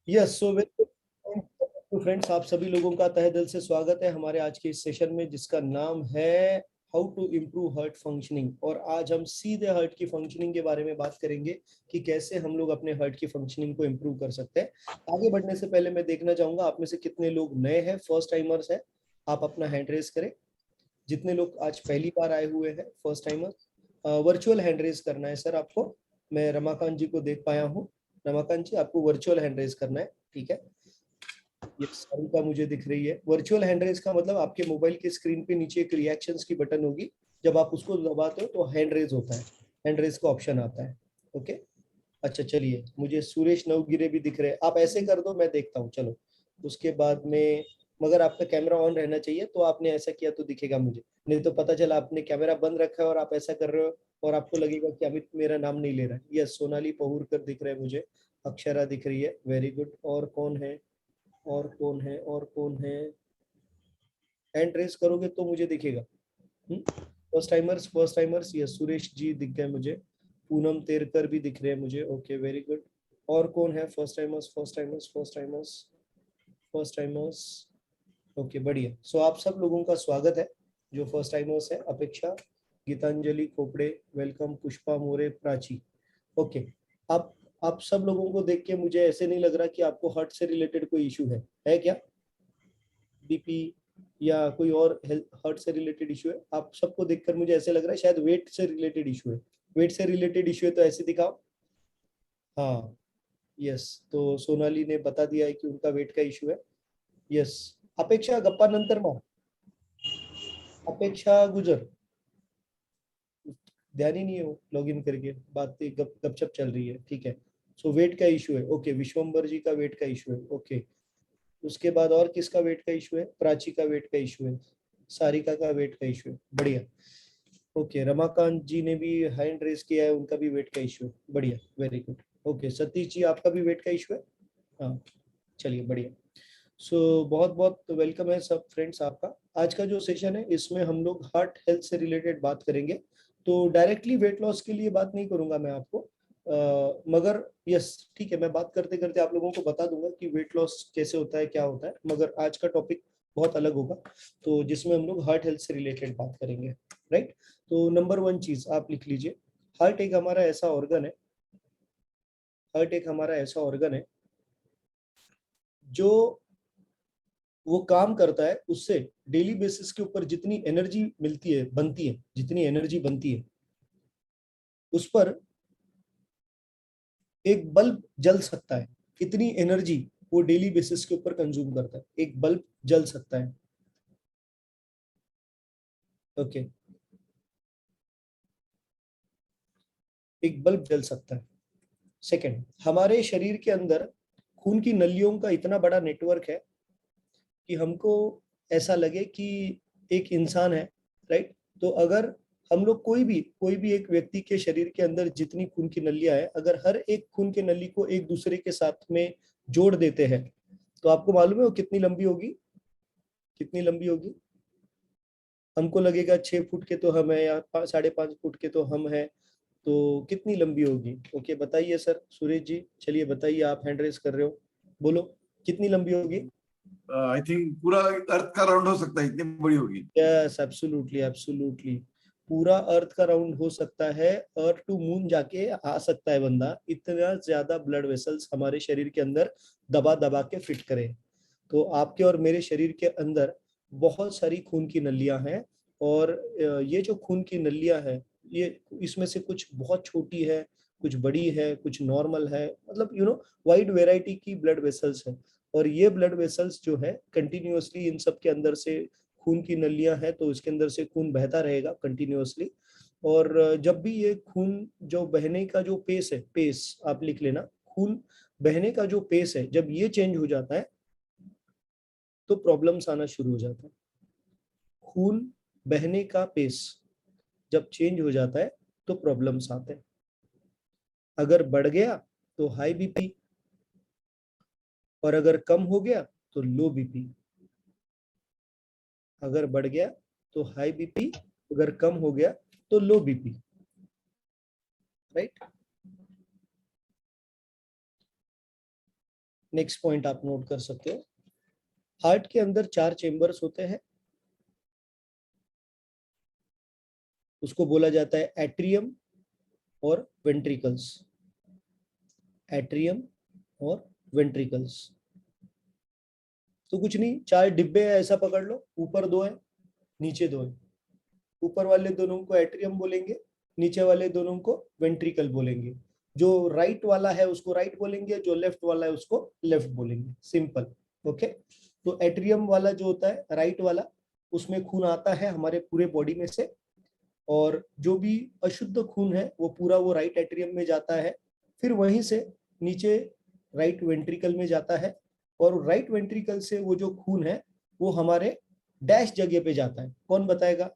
Yes so तो friends, आप सभी लोगों का तहे दिल से स्वागत है हमारे आज के इस सेशन में, जिसका नाम है how to improve heart functioning. और आज हम सीधे हार्ट की फंक्शनिंग के बारे में बात करेंगे कि कैसे हम लोग अपने हार्ट की फंक्शनिंग को इम्प्रूव कर सकते हैं। आगे बढ़ने से पहले मैं देखना चाहूंगा आप में से कितने लोग नए हैं, फर्स्ट टाइमर्स हैं। आप अपना हैंड रेज करें। जितने लोग आज पहली बार आए हुए हैं, first timer, virtual hand raise करना है सर आपको। मैं रमाकांत जी को देख पाया हूँ। रमाकांत जी, आपको वर्चुअल हैंड रेज करना है, ठीक है। ये सारिका मुझे दिख रही है। वर्चुअल हैंड रेज का मतलब आपके मोबाइल की स्क्रीन पे नीचे एक रिएक्शंस की बटन होगी। जब आप उसको दबाते हो तो हैंड रेज होता है, हैंड रेज का ऑप्शन आता है। ओके, अच्छा चलिए, मुझे सुरेश नवगिरे भी दिख रहे हैं। आप ऐसे कर दो, मैं देखता हूँ। चलो, उसके बाद में मगर आपका कैमरा ऑन रहना चाहिए। तो आपने ऐसा किया तो दिखेगा मुझे, नहीं तो पता चला आपने कैमरा बंद रखा है और आप ऐसा कर रहे हो और आपको लगेगा कि अमित मेरा नाम नहीं ले रहा है। यस, सोनाली पहुरकर दिख रहा है मुझे। अक्षरा दिख रही है, वेरी गुड। और कौन है, और कौन है, और कौन है? हैंड रेस करोगे तो मुझे दिखेगा। फर्स्ट टाइमर्स, फर्स्ट टाइमर्स, ये सुरेश जी दिख गए मुझे। पूनम तेरकर भी दिख रहे हैं मुझे। Okay, very good. और कौन है? First timers, first timers, first timers, first timers. Okay, बढ़िया। सो आप सब लोगों का स्वागत है जो फर्स्ट टाइमर्स है। अपेक्षा, गीतांजलि खोपड़े, वेलकम। पुष्पा मोरे, प्राची। ओके। आप आप सब लोगों को देख के मुझे ऐसे नहीं लग रहा कि आपको हार्ट से रिलेटेड कोई इशू है क्या? बीपी या कोई और हेल्थ हार्ट से रिलेटेड इशू है? आप सबको देखकर मुझे ऐसे लग रहा है शायद वेट से रिलेटेड इशू है। वेट से रिलेटेड इशू है तो ऐसे दिखाओ। हाँ, यस। तो सोनाली ने बता दिया है कि उनका वेट का इशू है। यस। अपेक्षा गप्पा नंतर मार। अपेक्षा गुजर, ध्यान ही नहीं है वो लॉग इन करके बातें गपशप चल रही है, ठीक है। सो वेट का इशू है, ओके। विश्वम्बर जी का वेट का इशू है, ओके। उसके बाद और किसका वेट का इशू है? प्राची का वेट का इशू है। सारिका का वेट का इशू है, बढ़िया। ओके, रमाकांत जी ने भी हैंड रेस किया है, उनका भी वेट का इशू है, बढ़िया, very good. Okay, Satish ji आपका भी वेट का इशू है। हाँ, चलिए, बढ़िया। सो बहुत बहुत वेलकम है सब फ्रेंड्स आपका। आज का जो सेशन है इसमें हम लोग हार्ट हेल्थ से रिलेटेड बात करेंगे। तो डायरेक्टली वेट लॉस के लिए बात नहीं करूंगा मैं आपको, मगर यस, ठीक है, मैं बात करते करते आप लोगों को बता दूंगा कि वेट लॉस कैसे होता है, क्या होता है। मगर आज का टॉपिक बहुत अलग होगा, तो जिसमें हम लोग हार्ट हेल्थ से रिलेटेड बात करेंगे, राइट। तो नंबर वन चीज आप लिख लीजिए। हार्ट एक हमारा ऐसा ऑर्गन है, हार्ट एक हमारा ऐसा ऑर्गन है जो वो काम करता है, उससे डेली बेसिस के ऊपर जितनी एनर्जी मिलती है, बनती है, जितनी एनर्जी बनती है उस पर एक बल्ब जल सकता है। इतनी एनर्जी वो डेली बेसिस के ऊपर कंज्यूम करता है, एक बल्ब जल सकता है। ओके, एक बल्ब जल सकता है। सेकंड, हमारे शरीर के अंदर खून की नलियों का इतना बड़ा नेटवर्क है कि हमको ऐसा लगे कि एक इंसान है, राइट। तो अगर हम लोग कोई भी एक व्यक्ति के शरीर के अंदर जितनी खून की नलियां है, अगर हर एक खून की नली को एक दूसरे के साथ में जोड़ देते हैं तो आपको मालूम है वो कितनी लंबी होगी? कितनी लंबी होगी? हमको लगेगा 6 फुट के तो हम है या 5.5 फुट के तो हम है, तो कितनी लंबी होगी? ओके, बताइए सर, सूरज जी, चलिए बताइए, आप हैंड रेस कर रहे हो, बोलो कितनी लंबी होगी? आई थिंक पूरा अर्थ का राउंड हो सकता है, इतनी बड़ी होगी। Yes, absolutely, absolutely. पूरा अर्थ का राउंड हो सकता है, अर्थ टू मून जाके आ सकता है बंदा। इतना ज्यादा ब्लड वेसल्स हमारे शरीर के अंदर दबा दबा के फिट करे। तो आपके और मेरे शरीर के अंदर बहुत सारी खून की नलियां हैं। और ये जो खून की नलियां हैं, ये इसमें से कुछ बहुत छोटी है, कुछ बड़ी है, कुछ नॉर्मल है, मतलब वाइड वेराइटी की ब्लड वेसल्स है। और ये ब्लड वेसल्स जो है कंटिन्यूअसली इन सब के अंदर से खून की नलियां हैं, तो इसके अंदर से खून बहता रहेगा कंटिन्यूअसली। और जब भी ये खून जो बहने का जो पेस है, पेस आप लिख लेना, खून बहने का जो पेस है जब ये चेंज हो जाता है तो प्रॉब्लम्स आना शुरू हो जाता है। खून बहने का पेस जब चेंज हो जाता है तो प्रॉब्लम्स आते हैं। अगर बढ़ गया तो हाई बीपी, और अगर कम हो गया तो लो बीपी। अगर बढ़ गया तो हाई बीपी, अगर कम हो गया तो लो बीपी, राइट। नेक्स्ट पॉइंट आप नोट कर सकते हो। हार्ट के अंदर 4 चेंबर्स होते हैं, उसको बोला जाता है एट्रियम और वेंट्रिकल्स। एट्रियम और वेंट्रिकल्स। तो कुछ नहीं, 4 डिब्बे है ऐसा पकड़ लो, ऊपर 2 है नीचे 2 है। ऊपर वाले दोनों को एट्रियम बोलेंगे, नीचे वाले दोनों को वेंट्रिकल बोलेंगे। जो राइट वाला है उसको राइट बोलेंगे, जो लेफ्ट वाला है उसको लेफ्ट बोलेंगे। सिंपल। ओके। तो एट्रियम वाला जो होता है राइट वाला, उसमें खून आता है हमारे पूरे बॉडी में से, और जो भी अशुद्ध खून है वो पूरा वो राइट एट्रियम में जाता है, फिर वहीं से नीचे राइट वेंट्रिकल में जाता है, और राइट वेंट्रिकल से वो जो खून है वो हमारे डैश जगह पे जाता है। कौन बताएगा?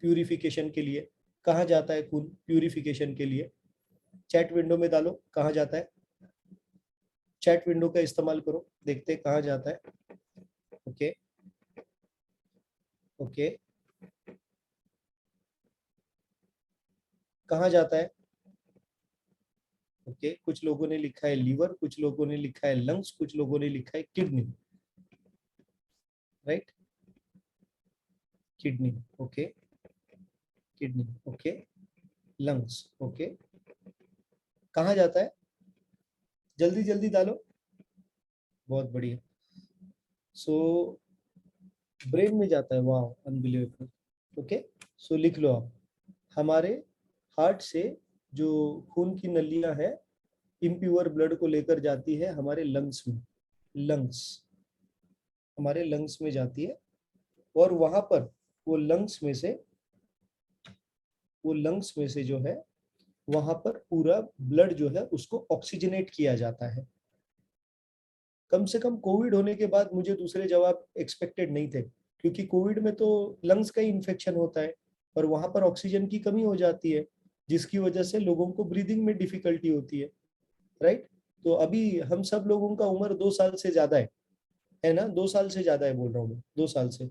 प्यूरिफिकेशन के लिए। कहाँ जाता है खून प्यूरिफिकेशन के लिए? चैट विंडो में डालो कहाँ जाता है। चैट विंडो का इस्तेमाल करो, देखते हैं कहाँ जाता है। ओके ओके, कहाँ जाता है? ओके, कुछ लोगों ने लिखा है लीवर, कुछ लोगों ने लिखा है लंग्स, कुछ लोगों ने लिखा है kidney. Right, kidney. Okay, kidney. Okay, lungs. Okay, कहाँ जाता है? जल्दी जल्दी डालो। बहुत बढ़िया। सो ब्रेन में जाता है। वाह, अनबिलीवेबल। ओके, सो लिख लो आप। हमारे हार्ट से जो खून की नलियां हैं इम्प्योर ब्लड को लेकर जाती है हमारे लंग्स में। लंग्स, हमारे लंग्स में जाती है, और वहां पर वो लंग्स में से, वो लंग्स में से जो है वहां पर पूरा ब्लड जो है उसको ऑक्सीजनेट किया जाता है। कम से कम कोविड होने के बाद मुझे दूसरे जवाब एक्सपेक्टेड नहीं थे, क्योंकि कोविड में तो लंग्स का ही इन्फेक्शन होता है और वहां पर ऑक्सीजन की कमी हो जाती है, जिसकी वजह से लोगों को ब्रीदिंग में डिफिकल्टी होती है। राइट। तो अभी हम सब लोगों का उम्र 2 साल से ज्यादा है ना? 2 साल से ज्यादा है बोल रहा हूँ मैं, 2 साल से।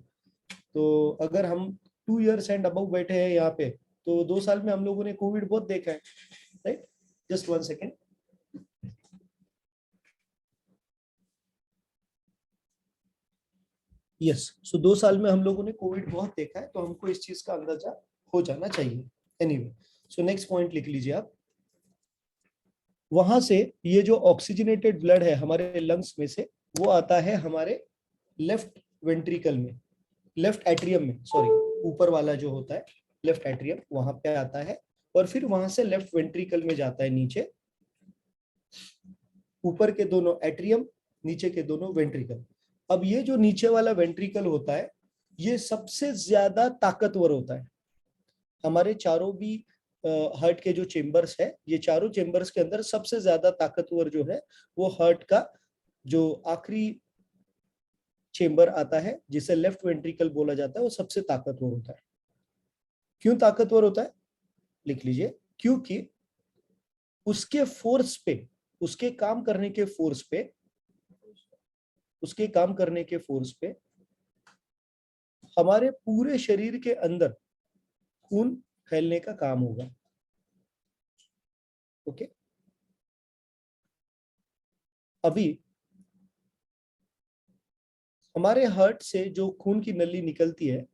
तो अगर हम 2 years एंड अबव बैठे हैं यहाँ पे, तो 2 साल में हम लोगों ने कोविड बहुत देखा है। Right, just 1 second. यस, सो 2 साल में हम लोगों ने कोविड बहुत देखा है, तो हमको इस चीज का अंदाजा हो जाना चाहिए। एनीवे, सो नेक्स्ट पॉइंट लिख लीजिए आप। वहां से ये जो ऑक्सीजनेटेड ब्लड है हमारे लंग्स में से, वो आता है हमारे लेफ्ट वेंट्रिकल में, लेफ्ट एट्रियम में, सॉरी, ऊपर वाला जो होता है लेफ्ट एट्रियम, वहां पे आता है, और फिर वहां से लेफ्ट वेंट्रिकल में जाता है नीचे। ऊपर के दोनों एट्रियम, नीचे के दोनों वेंट्रिकल। अब ये जो नीचे वाला वेंट्रिकल होता है ये सबसे ज्यादा ताकतवर होता है। हमारे चारों भी हार्ट के जो चेंबर्स है, ये चारों चेंबर्स के अंदर सबसे ज्यादा ताकतवर जो है वो हार्ट का जो आखिरी चेंबर आता है जिसे लेफ्ट वेंट्रिकल बोला जाता है, वो सबसे ताकतवर होता है। क्यों ताकतवर होता है? लिख लीजिए। क्योंकि उसके फोर्स पे, उसके काम करने के फोर्स पे, उसके काम करने के फोर्स पे हमारे पूरे शरीर के अंदर खून फैलने का काम होगा। ओके, अभी हमारे हार्ट से जो खून की नली निकलती है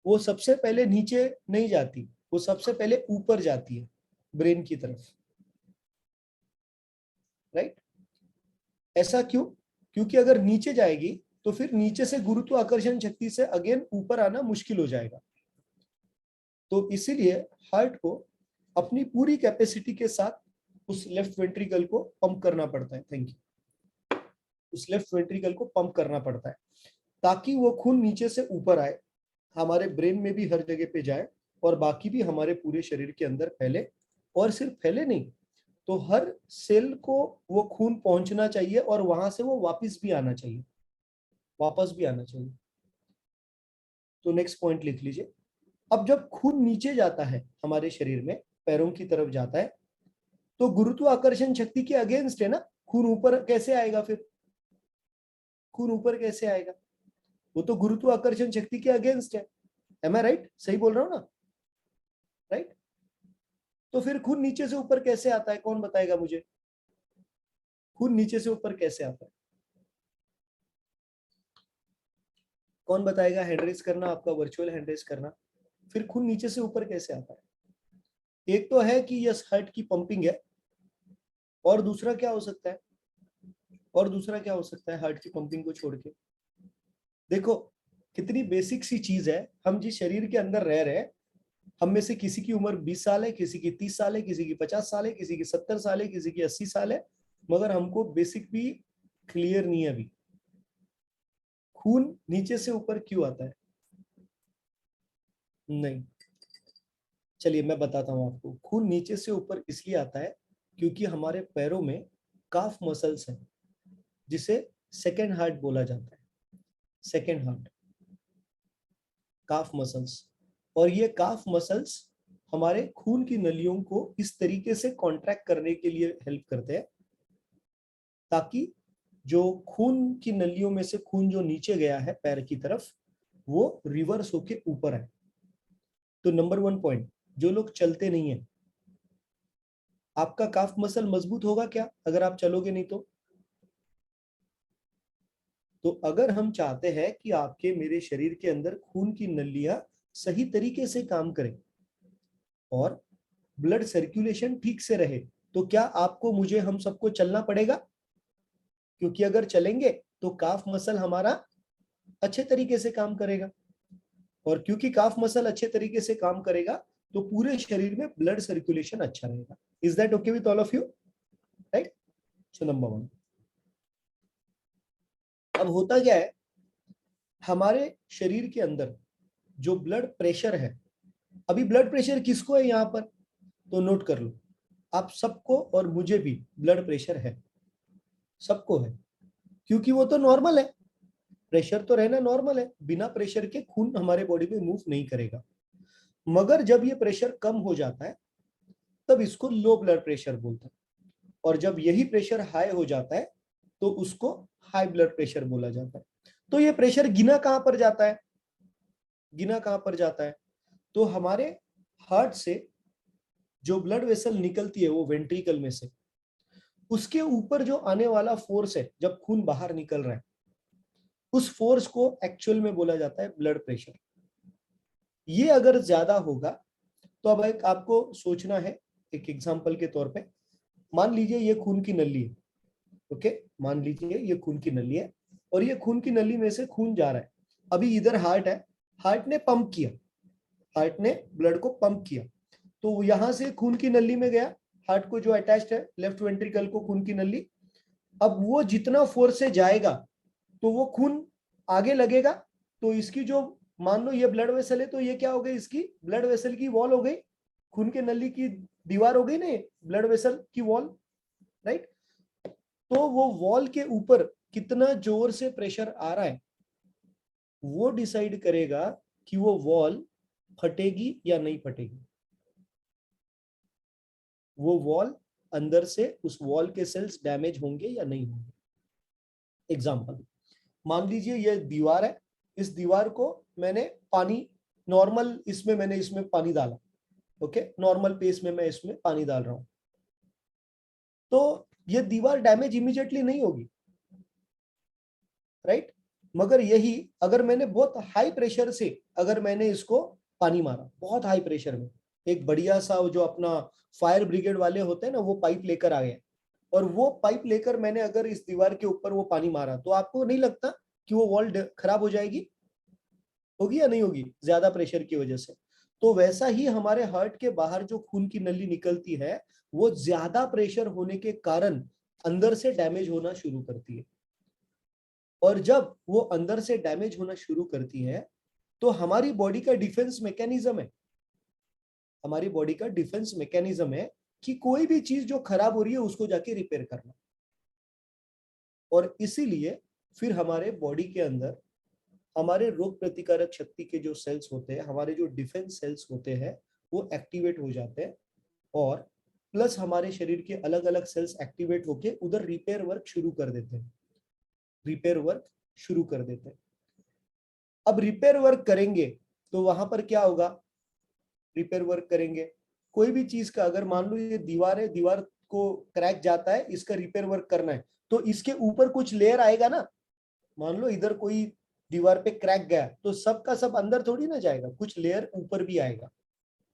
वो सबसे पहले नीचे नहीं जाती, वो सबसे पहले ऊपर जाती है ब्रेन की तरफ। राइट, ऐसा क्यों? क्योंकि अगर नीचे जाएगी तो फिर नीचे से गुरुत्वाकर्षण शक्ति से अगेन ऊपर आना मुश्किल हो जाएगा। तो इसीलिए हार्ट को अपनी पूरी कैपेसिटी के साथ उस लेफ्ट वेंट्रिकल को पंप करना पड़ता है। Thank you. उस लेफ्ट वेंट्रिकल को पंप करना पड़ता है ताकि वो खून नीचे से ऊपर आए, हमारे ब्रेन में भी हर जगह पे जाए, और बाकी भी हमारे पूरे शरीर के अंदर फैले। और सिर्फ फैले नहीं, तो हर सेल को वो खून पहुंचना चाहिए और वहां से वो वापस भी आना चाहिए, वापस भी आना चाहिए। तो नेक्स्ट पॉइंट लिख लीजिए। अब जब खून नीचे जाता है हमारे शरीर में, पैरों की तरफ जाता है, तो गुरुत्वाकर्षण शक्ति के अगेंस्ट है ना, खून ऊपर कैसे आएगा? फिर खून ऊपर कैसे आएगा? वो तो गुरुत्वाकर्षण शक्ति के अगेंस्ट है। एम आई राइट? सही बोल रहा हूं ना? राइट। तो फिर खून नीचे से ऊपर कैसे आता है? कौन बताएगा मुझे? खून नीचे से ऊपर कैसे आता है? कौन बताएगा? हैंड रेज करना, आपका वर्चुअल हैंड रेज करना। फिर खून नीचे से ऊपर कैसे आता है? एक तो है कि यस हार्ट की पंपिंग है, और दूसरा क्या हो सकता है? और दूसरा क्या हो सकता है हार्ट की पंपिंग को छोड़ के? देखो कितनी बेसिक सी चीज है, हम जिस शरीर के अंदर रह रहे हैं, हम में से किसी की उम्र 20 साल है, किसी की 30 साल है, किसी की 50 साल है, किसी की 70 साल है, किसी की 80 साल है, मगर हमको बेसिक भी क्लियर नहीं है अभी। खून नीचे से ऊपर क्यों आता है? नहीं, चलिए मैं बताता हूं आपको। खून नीचे से ऊपर इसलिए आता है क्योंकि हमारे पैरों में काफ मसल्स है, जिसे सेकेंड हार्ट बोला जाता है। सेकेंड हार्ट, काफ मसल्स। और ये काफ मसल्स हमारे खून की नलियों को इस तरीके से कॉन्ट्रैक्ट करने के लिए हेल्प करते हैं ताकि जो खून की नलियों में से खून जो नीचे गया है पैर की तरफ, वो रिवर्स होके ऊपर आए। तो नंबर 1 पॉइंट, जो लोग चलते नहीं है, आपका काफ मसल मजबूत होगा क्या अगर आप चलोगे नहीं तो? तो अगर हम चाहते हैं कि आपके मेरे शरीर के अंदर खून की नलियां सही तरीके से काम करें और ब्लड सर्कुलेशन ठीक से रहे, तो क्या आपको मुझे हम सबको चलना पड़ेगा? क्योंकि अगर चलेंगे तो काफ मसल हमारा अच्छे तरीके से काम करेगा, और क्योंकि काफ मसल अच्छे तरीके से काम करेगा तो पूरे शरीर में ब्लड सर्कुलेशन अच्छा रहेगा। Is that okay with all of you? Right? So number 1। अब होता क्या है, हमारे शरीर के अंदर जो ब्लड प्रेशर है, अभी ब्लड प्रेशर किसको है यहाँ पर? तो नोट कर लो, आप सबको और मुझे भी ब्लड प्रेशर है, सबको है, क्योंकि वो तो नॉर्मल है। प्रेशर तो रहना नॉर्मल है, बिना प्रेशर के खून हमारे बॉडी में मूव नहीं करेगा। मगर जब ये प्रेशर कम हो जाता है तब इसको लो ब्लड प्रेशर बोलते हैं, और जब यही प्रेशर हाई हो जाता है तो उसको हाई ब्लड प्रेशर बोला जाता है। तो ये प्रेशर गिना कहां पर जाता है? गिना कहां पर जाता है? तो हमारे हार्ट से जो ब्लड वेसल निकलती है वो वेंट्रिकल में से, उसके ऊपर जो आने वाला फोर्स है जब खून बाहर निकल रहा है, उस फोर्स को एक्चुअल में बोला जाता है ब्लड प्रेशर। ये अगर ज्यादा होगा तो अब एक आपको सोचना है, एक एग्जांपल के तौर पे मान लीजिए ये खून की नली है। ओके, मान लीजिए ये खून की नली है और ये खून की नली में से खून जा रहा है। अभी इधर हार्ट है, हार्ट ने पंप किया, हार्ट ने ब्लड को पंप किया, तो यहां से खून की नली में गया, हार्ट को जो अटैच्ड है लेफ्ट वेंट्रिकल को खून की नली। अब वो जितना फोर्स से जाएगा तो वो खून आगे लगेगा, तो इसकी जो, मान लो ये ब्लड वेसल है तो ये क्या हो गई, इसकी ब्लड वेसल की वॉल हो गई, खून के नली की दीवार हो गई ना, ब्लड वेसल की वॉल। राइट? तो वो वॉल के ऊपर कितना जोर से प्रेशर आ रहा है वो डिसाइड करेगा कि वो वॉल फटेगी या नहीं फटेगी। वो वॉल अंदर से, उस वॉल के सेल्स डैमेज होंगे या नहीं होंगे। एग्जाम्पल, मान लीजिए ये दीवार है, इस दीवार को मैंने पानी, नॉर्मल इसमें मैंने इसमें पानी डाला। ओके, नॉर्मल पेस में मैं इसमें पानी डाल रहा हूं, तो ये दीवार डैमेज इमीडिएटली नहीं होगी। राइट? मगर यही अगर मैंने बहुत हाई प्रेशर से, अगर मैंने इसको पानी मारा बहुत हाई प्रेशर में, एक बढ़िया सा जो अपना फायर ब्रिगेड वाले होते हैं ना, वो पाइप लेकर आ गए, और वो पाइप लेकर मैंने अगर इस दीवार के ऊपर वो पानी मारा, तो आपको नहीं लगता कि वो वॉल खराब हो जाएगी? होगी या नहीं होगी ज्यादा प्रेशर की वजह से? तो वैसा ही हमारे हार्ट के बाहर जो खून की नली निकलती है, वो ज्यादा प्रेशर होने के कारण अंदर से डैमेज होना शुरू करती है, और जब वो अंदर से डैमेज होना शुरू करती है तो हमारी बॉडी का डिफेंस मैकेनिज्म है, हमारी बॉडी का डिफेंस मैकेनिज्म है कि कोई भी चीज जो खराब हो रही है उसको जाके रिपेयर करना। और इसीलिए फिर हमारे बॉडी के अंदर हमारे रोग प्रतिकारक शक्ति के जो सेल्स होते हैं, हमारे जो डिफेंस सेल्स होते हैं, वो एक्टिवेट हो जाते हैं, और प्लस हमारे शरीर के अलग अलग सेल्स एक्टिवेट होके उधर रिपेयर वर्क शुरू कर देते हैं, रिपेयर वर्क शुरू कर देते हैं। अब रिपेयर वर्क करेंगे तो वहां पर क्या होगा? रिपेयर वर्क करेंगे कोई भी चीज का, अगर मान लो ये दीवार है, दीवार को क्रैक जाता है, इसका रिपेयर वर्क करना है, तो इसके ऊपर कुछ लेयर आएगा ना। मान लो इधर कोई दीवार पे क्रैक गया तो सब का सब अंदर थोड़ी ना जाएगा, कुछ लेयर ऊपर भी आएगा,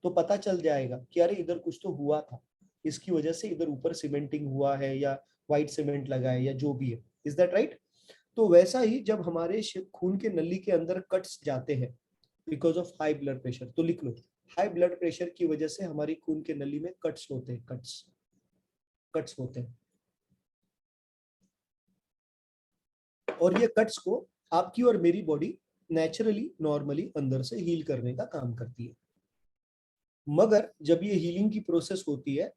तो पता चल जाएगा कि अरे इधर कुछ तो हुआ था, इसकी वजह से इधर ऊपर सीमेंटिंग हुआ है या व्हाइट सीमेंट लगा है या जो भी है। Is that right? तो वैसा ही जब हमारे खून के नली के अंदर कट्स जाते हैं because of high blood pressure, तो लिख लो, हाई ब्लड प्रेशर की वजह से हमारी खून के नली में कट्स होते हैं, कट्स होते हैं। और ये कट्स को आपकी और मेरी बॉडी नेचुरली नॉर्मली अंदर से हील करने का काम करती है। मगर जब ये हीलिंग की प्रोसेस होती है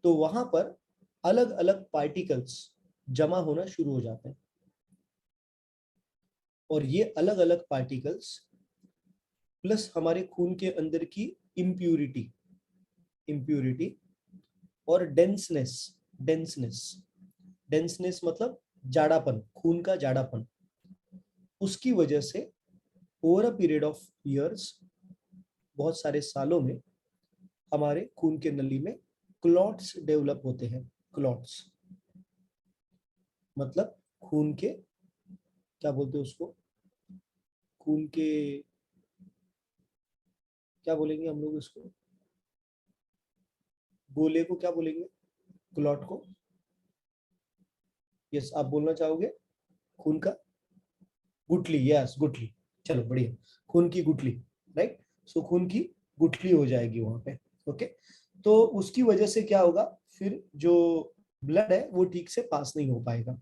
तो वहां पर अलग अलग पार्टिकल्स जमा होना शुरू हो जाते हैं, और ये अलग अलग पार्टिकल्स प्लस हमारे खून के अंदर की इम्प्यूरिटी और डेंसनेस मतलब जाड़ापन, खून का जाड़ापन, उसकी वजह से over a period of years, बहुत सारे सालों में हमारे खून के नली में क्लॉट्स डेवलप होते हैं। क्लॉट्स मतलब खून के, क्या बोलते हैं उसको, खून के क्या बोलेंगे हम लोग इसको, गोले को क्या बोलेंगे, क्लॉट को? यस, आप बोलना चाहोगे? खून का गुठली, यस गुठली, चलो बढ़िया, खून की गुठली, राइट। सो खून की गुठली हो जाएगी वहां पे। ओके, तो उसकी वजह से क्या होगा, फिर जो ब्लड है वो ठीक से पास नहीं हो पाएगा,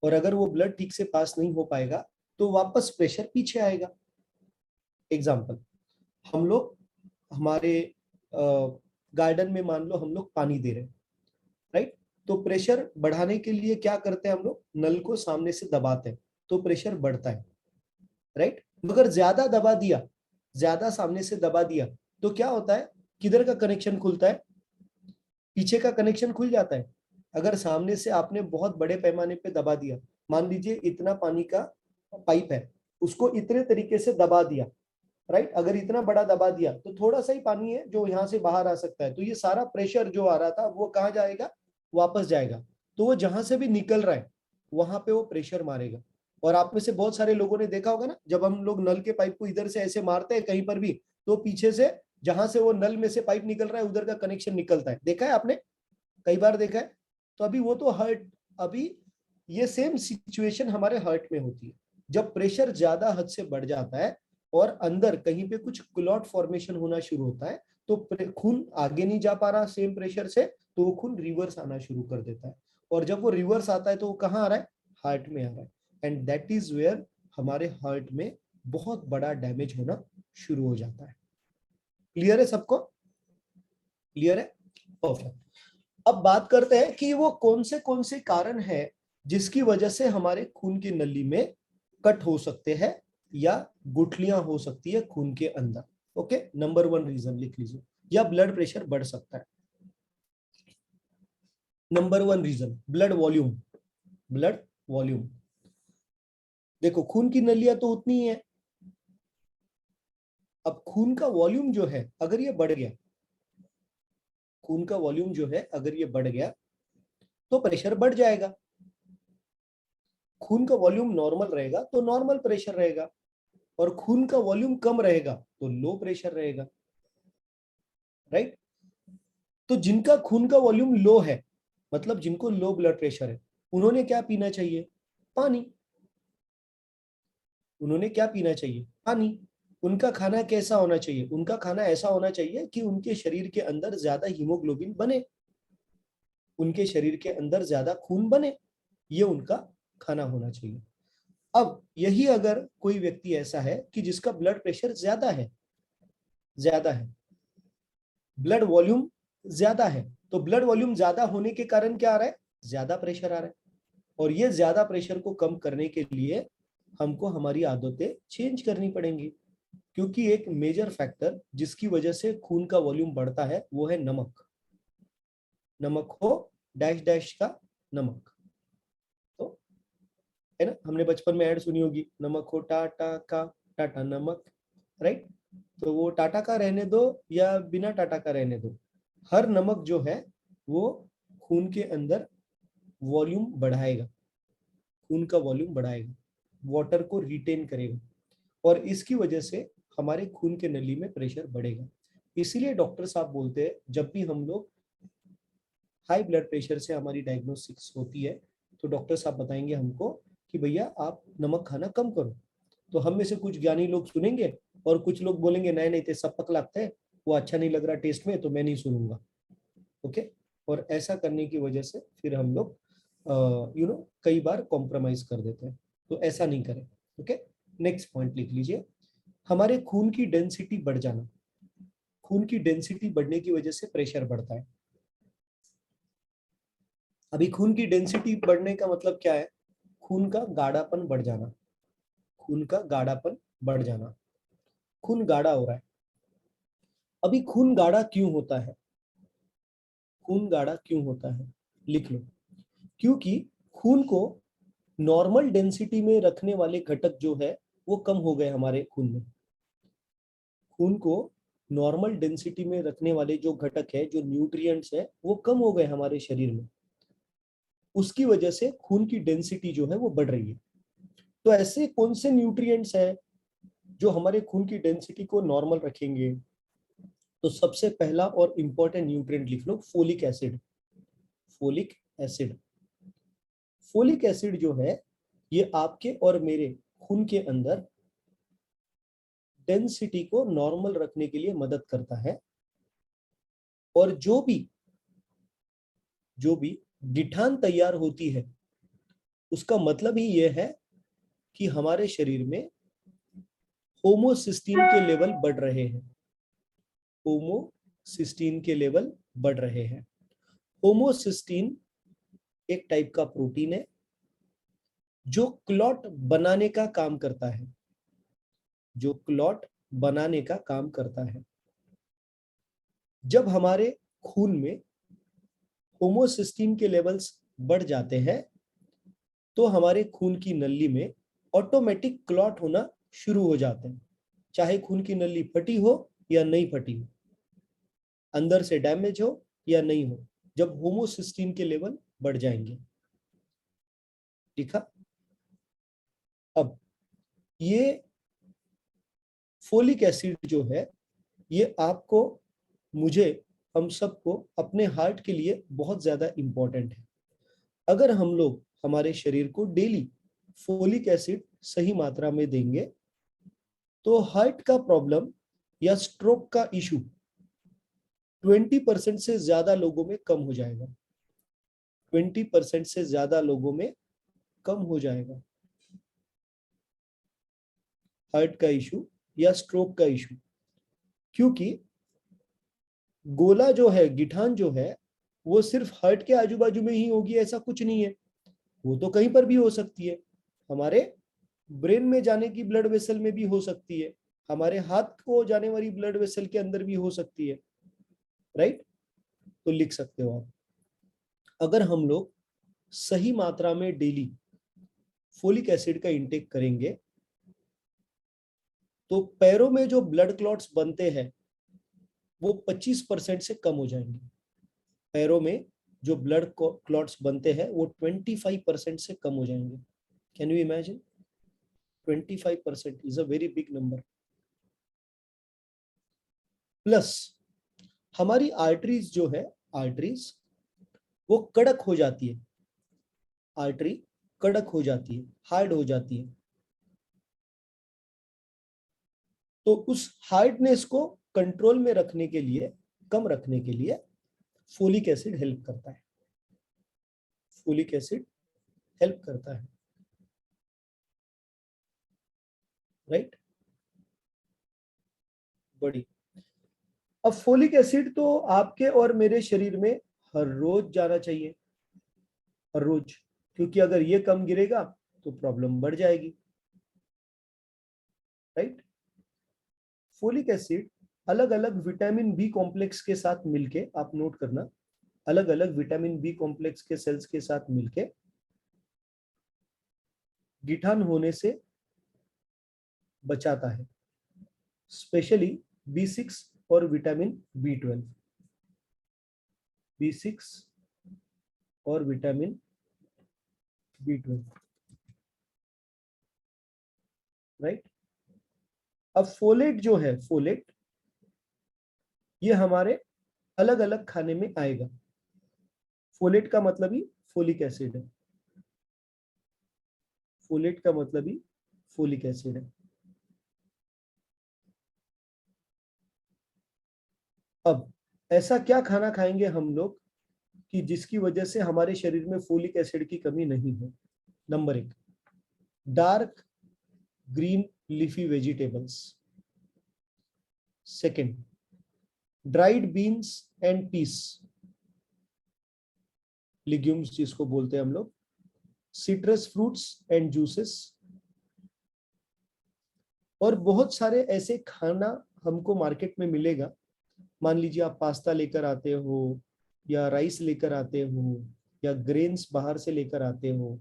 और अगर वो ब्लड ठीक से पास नहीं हो पाएगा तो वापस प्रेशर पीछे आएगा। एग्जाम्पल, हम लोग हमारे गार्डन में मान लो हम लोग पानी दे रहे हैं, राइट, तो प्रेशर बढ़ाने के लिए क्या करते हैं हम लोग, नल को सामने से दबाते हैं तो प्रेशर बढ़ता है, राइट। मगर ज्यादा दबा दिया, ज्यादा सामने से दबा दिया तो क्या होता है, किधर का कनेक्शन खुलता है, पीछे का कनेक्शन खुल जाता है। अगर सामने से आपने बहुत बड़े पैमाने पे दबा दिया, मान लीजिए इतना पानी का पाइप है, उसको इतने तरीके से दबा दिया, राइट, अगर इतना बड़ा दबा दिया तो थोड़ा सा ही पानी है जो यहाँ से बाहर आ सकता है, तो ये सारा प्रेशर जो आ रहा था वो कहाँ जाएगा, वापस जाएगा। तो वो जहां से भी निकल रहा है वहां पे वो प्रेशर मारेगा। और आप में से बहुत सारे लोगों ने देखा होगा ना, जब हम लोग नल के पाइप को इधर से ऐसे मारते हैं कहीं पर भी, तो पीछे से जहां से वो नल में से पाइप निकल रहा है उधर का कनेक्शन निकलता है, देखा है आपने? कई बार देखा है। तो अभी वो तो हर्ट, अभी ये सेम सिचुएशन हमारे हर्ट में होती है। जब प्रेशर ज्यादा हद से बढ़ जाता है और अंदर कहीं पे कुछ क्लॉट फॉर्मेशन होना शुरू होता है, तो खून आगे नहीं जा पा रहा सेम प्रेशर से, तो वो खून रिवर्स आना शुरू कर देता है। और जब वो रिवर्स आता है तो वो कहाँ आ रहा है, हार्ट में आ रहा है। एंड दैट इज वेयर हमारे हार्ट में बहुत बड़ा डैमेज होना शुरू हो जाता है। क्लियर है सबको? क्लियर है? परफेक्ट। अब बात करते हैं कि वो कौन से कारण है जिसकी वजह से हमारे खून की नली में कट हो सकते हैं या गुठलियां हो सकती है खून के अंदर। ओके, नंबर 1 रीजन लिख लीजिए, या ब्लड प्रेशर बढ़ सकता है। Number 1 reason, blood volume. Blood volume, देखो खून की नलियां तो उतनी ही है, अब खून का वॉल्यूम जो है अगर ये बढ़ गया, खून का वॉल्यूम जो है अगर ये बढ़ गया तो प्रेशर बढ़ जाएगा। खून का वॉल्यूम नॉर्मल रहेगा तो नॉर्मल प्रेशर रहेगा, और खून का वॉल्यूम कम रहेगा तो लो प्रेशर रहेगा, राइट। तो जिनका खून का वॉल्यूम लो है, मतलब जिनको लो ब्लड प्रेशर है, उन्होंने क्या पीना चाहिए, पानी। उन्होंने क्या पीना चाहिए, पानी। उनका खाना कैसा होना चाहिए, उनका खाना ऐसा होना चाहिए कि उनके शरीर के अंदर ज्यादा हीमोग्लोबिन बने, उनके शरीर के अंदर ज्यादा खून बने, ये उनका खाना होना चाहिए। अब यही अगर कोई व्यक्ति ऐसा है कि जिसका ब्लड प्रेशर ज्यादा है, ब्लड वॉल्यूम ज्यादा है, तो ब्लड वॉल्यूम ज्यादा होने के कारण क्या आ रहा है, ज्यादा प्रेशर आ रहा है। और ये ज्यादा प्रेशर को कम करने के लिए हमको हमारी आदतें चेंज करनी पड़ेंगी, क्योंकि एक मेजर फैक्टर जिसकी वजह से खून का वॉल्यूम बढ़ता है वो है नमक। नमक हो डैश डैश का नमक, तो है ना, हमने बचपन में ऐड सुनी होगी, नमक हो टाटा का, टाटा नमक, राइट। तो वो टाटा का रहने दो या बिना टाटा का रहने दो, हर नमक जो है वो खून के अंदर वॉल्यूम बढ़ाएगा, खून का वॉल्यूम बढ़ाएगा, वाटर को रिटेन करेगा और इसकी वजह से हमारे खून के नली में प्रेशर बढ़ेगा। इसीलिए डॉक्टर साहब बोलते हैं जब भी हम लोग हाई ब्लड प्रेशर से हमारी डायग्नोसिस होती है तो डॉक्टर साहब बताएंगे हमको कि भैया आप नमक खाना कम करो। तो हम में से कुछ ज्ञानी लोग सुनेंगे और कुछ लोग बोलेंगे नहीं नहीं ते सब पक लगता है, वो अच्छा नहीं लग रहा टेस्ट में, तो मैं नहीं सुनूंगा। ओके, और ऐसा करने की वजह से फिर हम लोग कई बार कॉम्प्रोमाइज कर देते हैं, तो ऐसा नहीं करें। ओके, नेक्स्ट पॉइंट लिख लीजिए, हमारे खून की डेंसिटी बढ़ जाना। खून की डेंसिटी बढ़ने की वजह से प्रेशर बढ़ता है। अभी खून की डेंसिटी बढ़ने का मतलब क्या है? खून का गाढ़ापन बढ़ जाना, खून का गाढ़ापन बढ़ जाना, खून गाढ़ा हो रहा है। अभी खून गाढ़ा क्यों होता है? खून गाढ़ा क्यों होता है लिख लो, क्योंकि खून को नॉर्मल डेंसिटी में रखने वाले घटक जो है वो कम हो गए हमारे खून में। खून को नॉर्मल डेंसिटी में रखने वाले जो घटक है, जो न्यूट्रिएंट्स है, वो कम हो गए हमारे शरीर में। उसकी वजह से खून की डेंसिटी जो है वो बढ़ रही है। तो ऐसे कौन से न्यूट्रिएंट्स है जो हमारे खून की डेंसिटी को नॉर्मल रखेंगे? तो सबसे पहला और इंपॉर्टेंट न्यूट्रिएंट लिख लो, folic acid. Folic acid, folic acid जो है ये आपके और मेरे खून के अंदर डेंसिटी को नॉर्मल रखने के लिए मदद करता है। और जो भी गिठान तैयार होती है उसका मतलब ही यह है कि हमारे शरीर में होमोसिस्टीन के लेवल बढ़ रहे हैं। होमोसिस्टीन के लेवल बढ़ रहे हैं। होमोसिस्टीन एक टाइप का प्रोटीन है जो क्लॉट बनाने का काम करता है, जो क्लॉट बनाने का काम करता है। जब हमारे खून में होमोसिस्टीन के लेवल्स बढ़ जाते हैं तो हमारे खून की नली में ऑटोमेटिक क्लॉट होना शुरू हो जाते हैं, चाहे खून की नली फटी हो या नहीं फटी हो, अंदर से डैमेज हो या नहीं हो, जब होमोसिस्टीन के लेवल बढ़ जाएंगे। ठीक है, अब ये फोलिक एसिड जो है ये आपको, मुझे, हम सबको अपने हार्ट के लिए बहुत ज्यादा इंपॉर्टेंट है। अगर हम लोग हमारे शरीर को डेली फोलिक एसिड सही मात्रा में देंगे तो हार्ट का प्रॉब्लम या स्ट्रोक का इशू 20% से ज्यादा लोगों में कम हो जाएगा। 20% से ज्यादा लोगों में कम हो जाएगा हार्ट का इशू या स्ट्रोक का इशू। क्योंकि गोला जो है, गिठान जो है, वो सिर्फ हार्ट के आजू बाजू में ही होगी ऐसा कुछ नहीं है, वो तो कहीं पर भी हो सकती है। हमारे ब्रेन में जाने की ब्लड वेसल में भी हो सकती है, हमारे हाथ को जाने वाली ब्लड वेसल के अंदर भी हो सकती है। राइट, तो लिख सकते हो आप, अगर हम लोग सही मात्रा में डेली फोलिक एसिड का इंटेक करेंगे तो पैरों में जो ब्लड क्लॉट्स बनते हैं वो 25% से कम हो जाएंगे। पैरों में जो ब्लड क्लॉट्स बनते हैं वो 25% से कम हो जाएंगे। Can you imagine? 25% is a very big number. Plus हमारी आर्टरीज जो है, आर्टरीज वो कड़क हो जाती है, आर्टरी कड़क हो जाती है, हार्ड हो जाती है। तो उस हार्डनेस को कंट्रोल में रखने के लिए, कम रखने के लिए फोलिक एसिड हेल्प करता है। फोलिक एसिड हेल्प करता है। राइट, बड़ी। अब फोलिक एसिड तो आपके और मेरे शरीर में हर रोज जाना चाहिए, हर रोज, क्योंकि अगर ये कम गिरेगा तो प्रॉब्लम बढ़ जाएगी। राइट, फोलिक एसिड अलग अलग विटामिन बी कॉम्प्लेक्स के साथ मिलके, आप नोट करना, अलग अलग विटामिन बी कॉम्प्लेक्स के सेल्स के साथ मिलके गिठान होने से बचाता है, स्पेशली B6 और विटामिन B12। B6 और विटामिन B12, राइट। अब फोलेट जो है, फोलेट ये हमारे अलग अलग खाने में आएगा। फोलेट का मतलब ही फोलिक एसिड है, फोलेट का मतलब ही फोलिक एसिड है। अब ऐसा क्या खाना खाएंगे हम लोग कि जिसकी वजह से हमारे शरीर में फोलिक एसिड की कमी नहीं हो? Number 1, dark green leafy vegetables. Second, dried beans and peas, legumes जिसको बोलते हैं हम लोग। Citrus fruits and juices. और बहुत सारे ऐसे खाना हमको मार्केट में मिलेगा। मान लीजिए आप पास्ता लेकर आते हो, या राइस लेकर आते हो, या ग्रेन्स बाहर से लेकर आते हो,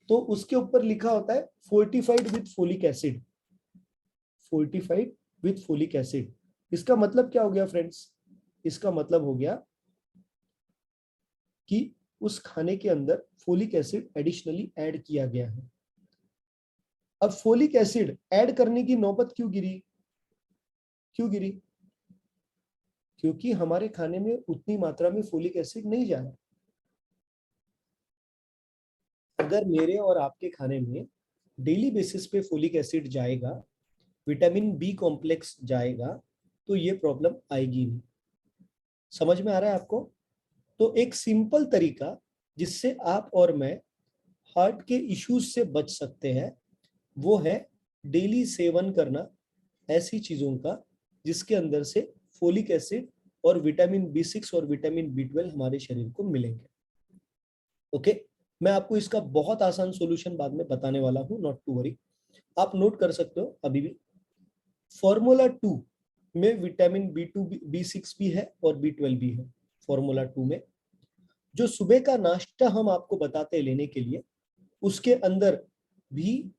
तो उसके ऊपर लिखा होता है fortified with folic acid, fortified with folic acid. इसका मतलब क्या हो गया फ्रेंड्स? इसका मतलब हो गया कि उस खाने के अंदर फोलिक एसिड एडिशनली ऐड किया गया है। अब फोलिक एसिड ऐड करने की नौबत क्यों गिरी? क्यों गिरी? क्योंकि हमारे खाने में उतनी मात्रा में फोलिक एसिड नहीं जा रहा। अगर मेरे और आपके खाने में डेली बेसिस पे फोलिक एसिड जाएगा, विटामिन बी कॉम्प्लेक्स जाएगा, तो ये प्रॉब्लम आएगी नहीं। समझ में आ रहा है आपको? तो एक सिंपल तरीका जिससे आप और मैं हार्ट के इश्यूज से बच सकते हैं, वो है डेली सेवन करना ऐसी चीजों का जिसके अंदर से फोलिक एसिड और विटामिन B6 और विटामिन B12 हमारे शरीर को मिलेंगे। ओके, मैं आपको इसका बहुत आसान सॉल्यूशन बाद में बताने वाला हूं, नॉट टू वरी। आप नोट कर सकते हो अभी भी। फॉर्मूला 2 में विटामिन B2 B6 भी है और B12 भी है। फॉर्मूला 2 में जो सुबह का नाश्ता हम आपको बताते हैं लेने के लिए, उसके अंदर भी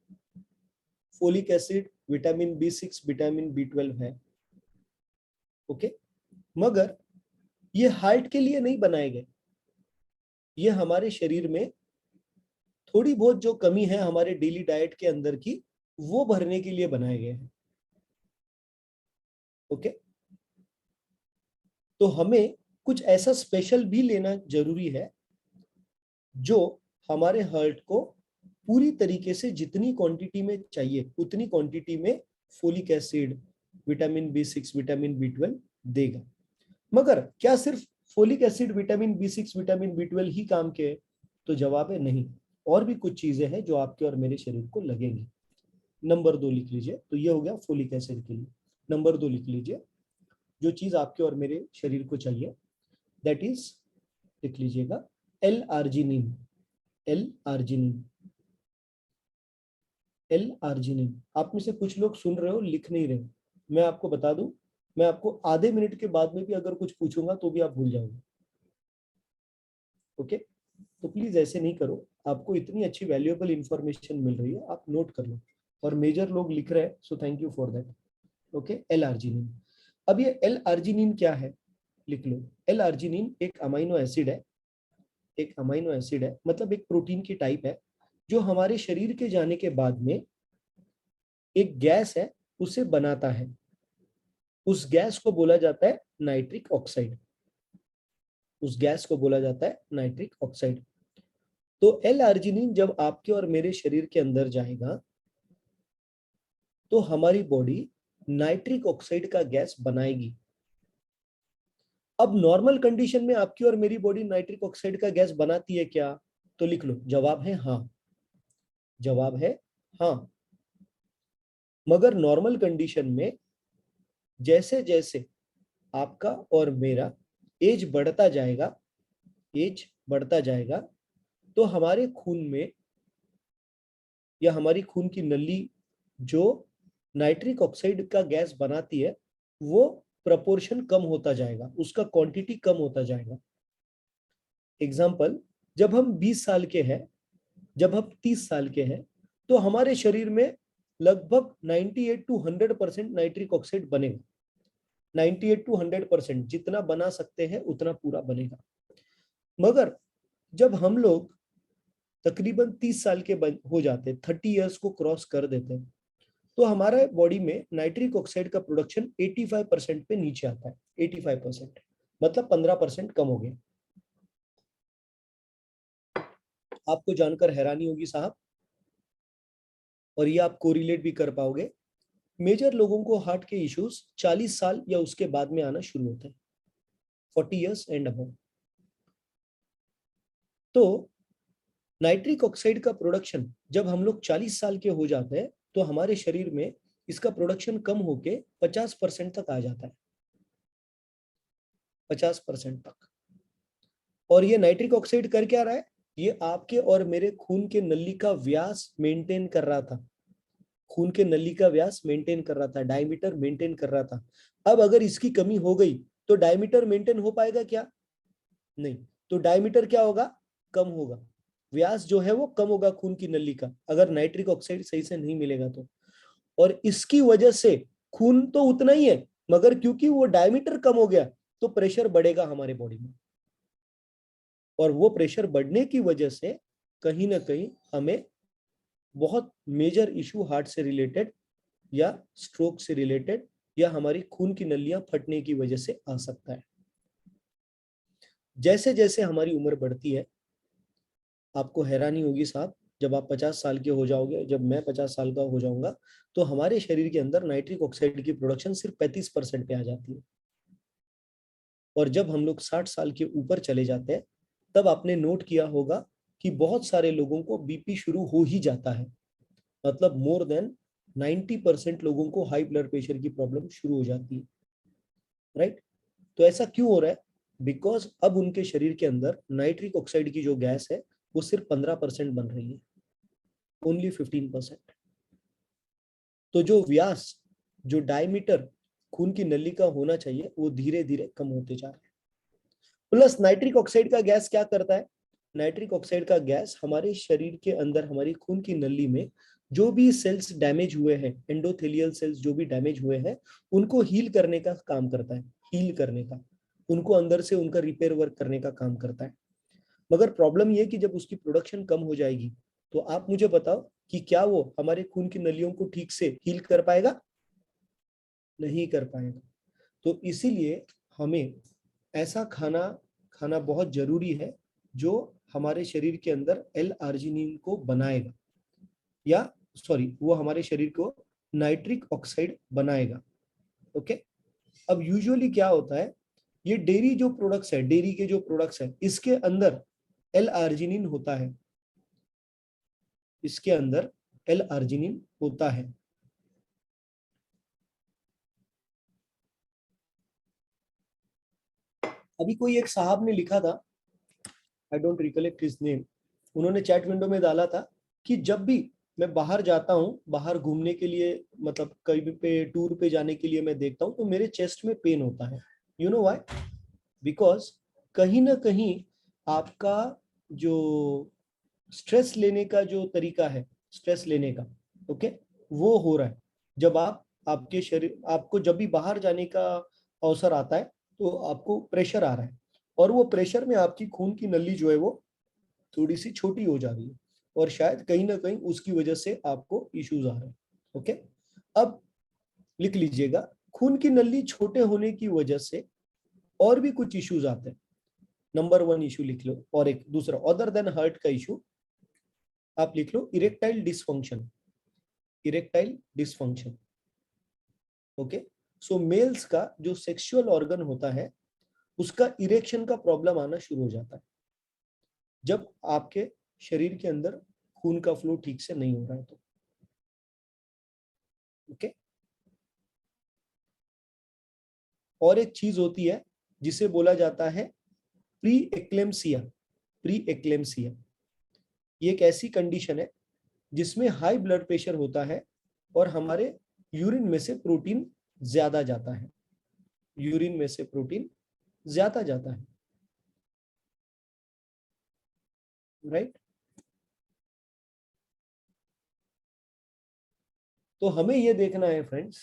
folic acid, vitamin B6, vitamin B12 है। ओके, मगर ये हार्ट के लिए नहीं बनाए गए। ये हमारे शरीर में थोड़ी बहुत जो कमी है हमारे डेली डाइट के अंदर की, वो भरने के लिए बनाए गए हैं। ओके, तो हमें कुछ ऐसा स्पेशल भी लेना जरूरी है जो हमारे हार्ट को पूरी तरीके से जितनी क्वांटिटी में चाहिए उतनी क्वांटिटी में folic acid, vitamin B6, vitamin B12 देगा। मगर क्या सिर्फ folic acid, vitamin B6, vitamin B12 ही काम के? तो जवाब है नहीं, और भी कुछ चीजें हैं जो आपके और मेरे शरीर को लगेंगी। नंबर 2 लिख लीजिए। तो ये हो गया फोलिक एसिड के लिए। नंबर 2 लिख लीजिए, जो चीज आपके और मेरे शरीर को चाहिए, दैट इज, लिख लीजिएगा, L arginine. L arginine, L arginine. आप में से कुछ लोग सुन रहे हो, लिख नहीं रहे। मैं आपको बता दूं, मैं आपको आधे मिनट के बाद में भी अगर कुछ पूछूंगा तो भी आप भूल जाओगे। ओके, तो प्लीज ऐसे नहीं करो। आपको इतनी अच्छी वैल्यूएबल इंफॉर्मेशन मिल रही है, आप नोट कर लो। और मेजर लोग लिख रहे हैं, so thank you for that. Okay, L arginine. अब ये एल आर्जिनिन क्या है, लिख लो। एल आर्जिनिन एक अमाइनो एसिड है। एक अमाइनो एसिड है, मतलब एक प्रोटीन की टाइप है, जो हमारे शरीर के जाने के बाद में एक गैस है उसे बनाता है। उस गैस को बोला जाता है नाइट्रिक ऑक्साइड। उस गैस को बोला जाता है नाइट्रिक ऑक्साइड। तो एल आर्जिनिन जब आपके और मेरे शरीर के अंदर जाएगा तो हमारी बॉडी नाइट्रिक ऑक्साइड का गैस बनाएगी। अब नॉर्मल कंडीशन में आपकी और मेरी बॉडी नाइट्रिक ऑक्साइड का गैस बनाती है क्या? तो लिख लो, जवाब है हाँ। जवाब है हाँ। मगर नॉर्मल कंडीशन में जैसे जैसे आपका और मेरा एज बढ़ता जाएगा, एज बढ़ता जाएगा, तो हमारे खून में या हमारी खून की नली जो नाइट्रिक ऑक्साइड का गैस बनाती है, वो प्रपोर्शन कम होता जाएगा, उसका क्वांटिटी कम होता जाएगा। एग्जाम्पल, जब हम 20 साल के हैं, जब हम 30 साल के हैं, तो हमारे शरीर में लगभग 98 to 100% नाइट्रिक ऑक्साइड बनेगा। 98 to 100% जितना बना सकते हैं उतना पूरा बनेगा। मगर जब हम लोग तकरीबन 30 साल के हो जाते, 30 इयर्स को क्रॉस कर देते हैं, तो हमारे बॉडी में नाइट्रिक ऑक्साइड का प्रोडक्शन 85% पे नीचे आता है। 85%, मतलब 15% कम हो गया। आपको जानकर हैरानी होगी साहब, और ये आप कोरिलेट भी कर पाओगे, मेजर लोगों को हार्ट के इश्यूज 40 साल या उसके बाद में आना शुरू होते हैं, 40 इयर्स एंड अबव। तो नाइट्रिक ऑक्साइड का प्रोडक्शन जब हम लोग 40 साल के हो जाते हैं, तो हमारे शरीर में इसका प्रोडक्शन कम होके 50% तक आ जाता है, 50% तक। और ये नाइट्रिक ऑक्साइड कर क्या रहा है? ये आपके और मेरे खून के नली का व्यास मेंटेन कर रहा था, खून के नली का व्यास मेंटेन कर रहा था, डायमीटर मेंटेन कर रहा था। अब अगर इसकी कमी हो गई तो डायमीटर मेंटेन हो पाएगा क्या? नहीं। तो डायमीटर क्या होगा? कम होगा, व्यास जो है वो कम होगा खून की नली का, अगर नाइट्रिक ऑक्साइड सही से नहीं मिलेगा तो। और इसकी वजह से खून तो उतना ही है, मगर क्योंकि वो डायमीटर कम हो गया तो प्रेशर बढ़ेगा हमारे बॉडी में, और वो प्रेशर बढ़ने की वजह से कहीं ना कहीं हमें बहुत मेजर इशू हार्ट से रिलेटेड या स्ट्रोक से रिलेटेड या हमारी खून की नलियां फटने की वजह से आ सकता है। जैसे जैसे हमारी उम्र बढ़ती है, आपको हैरानी होगी साहब, जब आप 50 साल के हो जाओगे, जब मैं 50 साल का हो जाऊंगा, तो हमारे शरीर के अंदर नाइट्रिक ऑक्साइड की प्रोडक्शन सिर्फ 35% पे आ जाती है। और जब हम लोग 60 साल के ऊपर चले जाते हैं, तब आपने नोट किया होगा कि बहुत सारे लोगों को बीपी शुरू हो ही जाता है, मतलब मोर देन 90% लोगों को हाई ब्लड प्रेशर की प्रॉब्लम शुरू हो जाती है, राइट? तो ऐसा क्यों हो रहा है? बिकॉज अब उनके शरीर के अंदर नाइट्रिक ऑक्साइड की जो गैस है वो सिर्फ 15% बन रही है, ओनली 15%। तो जो व्यास, जो डायमीटर खून की नली का होना चाहिए, वो धीरे धीरे कम होते जा रहा है। प्लस नाइट्रिक ऑक्साइड का गैस क्या करता है? नाइट्रिक ऑक्साइड का गैस हमारे शरीर के अंदर, हमारी खून की नली में जो भी सेल्स डैमेज हुए हैं, एंडोथेलियल सेल्स जो भी डैमेज हुए हैं, उनको हील करने का काम करता है, हील करने का, उनको अंदर से उनका रिपेयर वर्क करने का काम करता है। मगर प्रॉब्लम ये कि जब उसकी प्रोडक्शन कम हो जाएगी, तो आप मुझे बताओ कि क्या वो हमारे खून की नलियों को ठीक से हील कर पाएगा? नहीं कर पाएगा। तो इसीलिए हमें ऐसा खाना खाना बहुत जरूरी है जो हमारे शरीर के अंदर एल आर्जिनिन को बनाएगा, या सॉरी, वो हमारे शरीर को नाइट्रिक ऑक्साइड बनाएगा। ओके। अब यूजुअली क्या होता है, ये डेयरी जो प्रोडक्ट्स है, डेयरी के जो प्रोडक्ट्स है, इसके अंदर एल आर्जिनिन होता है, इसके अंदर एल आर्जिनिन होता है। अभी कोई एक साहब ने लिखा था, I don't recollect his name, उन्होंने चैट विंडो में डाला था कि जब भी मैं बाहर जाता हूँ, बाहर घूमने के लिए, मतलब कहीं पे टूर पे जाने के लिए मैं देखता हूँ, तो मेरे चेस्ट में पेन होता है। You know why? बिकॉज कहीं ना कहीं आपका जो स्ट्रेस लेने का जो तरीका है, स्ट्रेस लेने का, ओके, वो हो रहा है। जब आप, आपके शरीर, आपको जब भी बाहर जाने का अवसर आता है, तो आपको प्रेशर आ रहा है, और वो प्रेशर में आपकी खून की नली जो है वो थोड़ी सी छोटी हो जा रही है, और शायद कहीं ना कहीं उसकी वजह से आपको इश्यूज आ रहे हैं। ओके। अब लिख लीजिएगा, खून की नली छोटे होने की वजह से और भी कुछ इश्यूज आते हैं। नंबर 1 इशू लिख लो, और एक दूसरा अदर देन हार्ट का इशू आप लिख लो, erectile dysfunction, erectile dysfunction. Okay. So males का जो सेक्सुअल ऑर्गन होता है, उसका इरेक्शन का प्रॉब्लम आना शुरू हो जाता है जब आपके शरीर के अंदर खून का फ्लो ठीक से नहीं हो रहा है तो। ओके। और एक चीज होती है जिसे बोला जाता है प्री एक्लेम्सिया। प्री एक्लेम्सिया ये एक ऐसी कंडीशन है जिसमें हाई ब्लड प्रेशर होता है और हमारे यूरिन में से प्रोटीन ज्यादा जाता है, यूरिन में से प्रोटीन ज्यादा जाता है, राइट? तो हमें यह देखना है फ्रेंड्स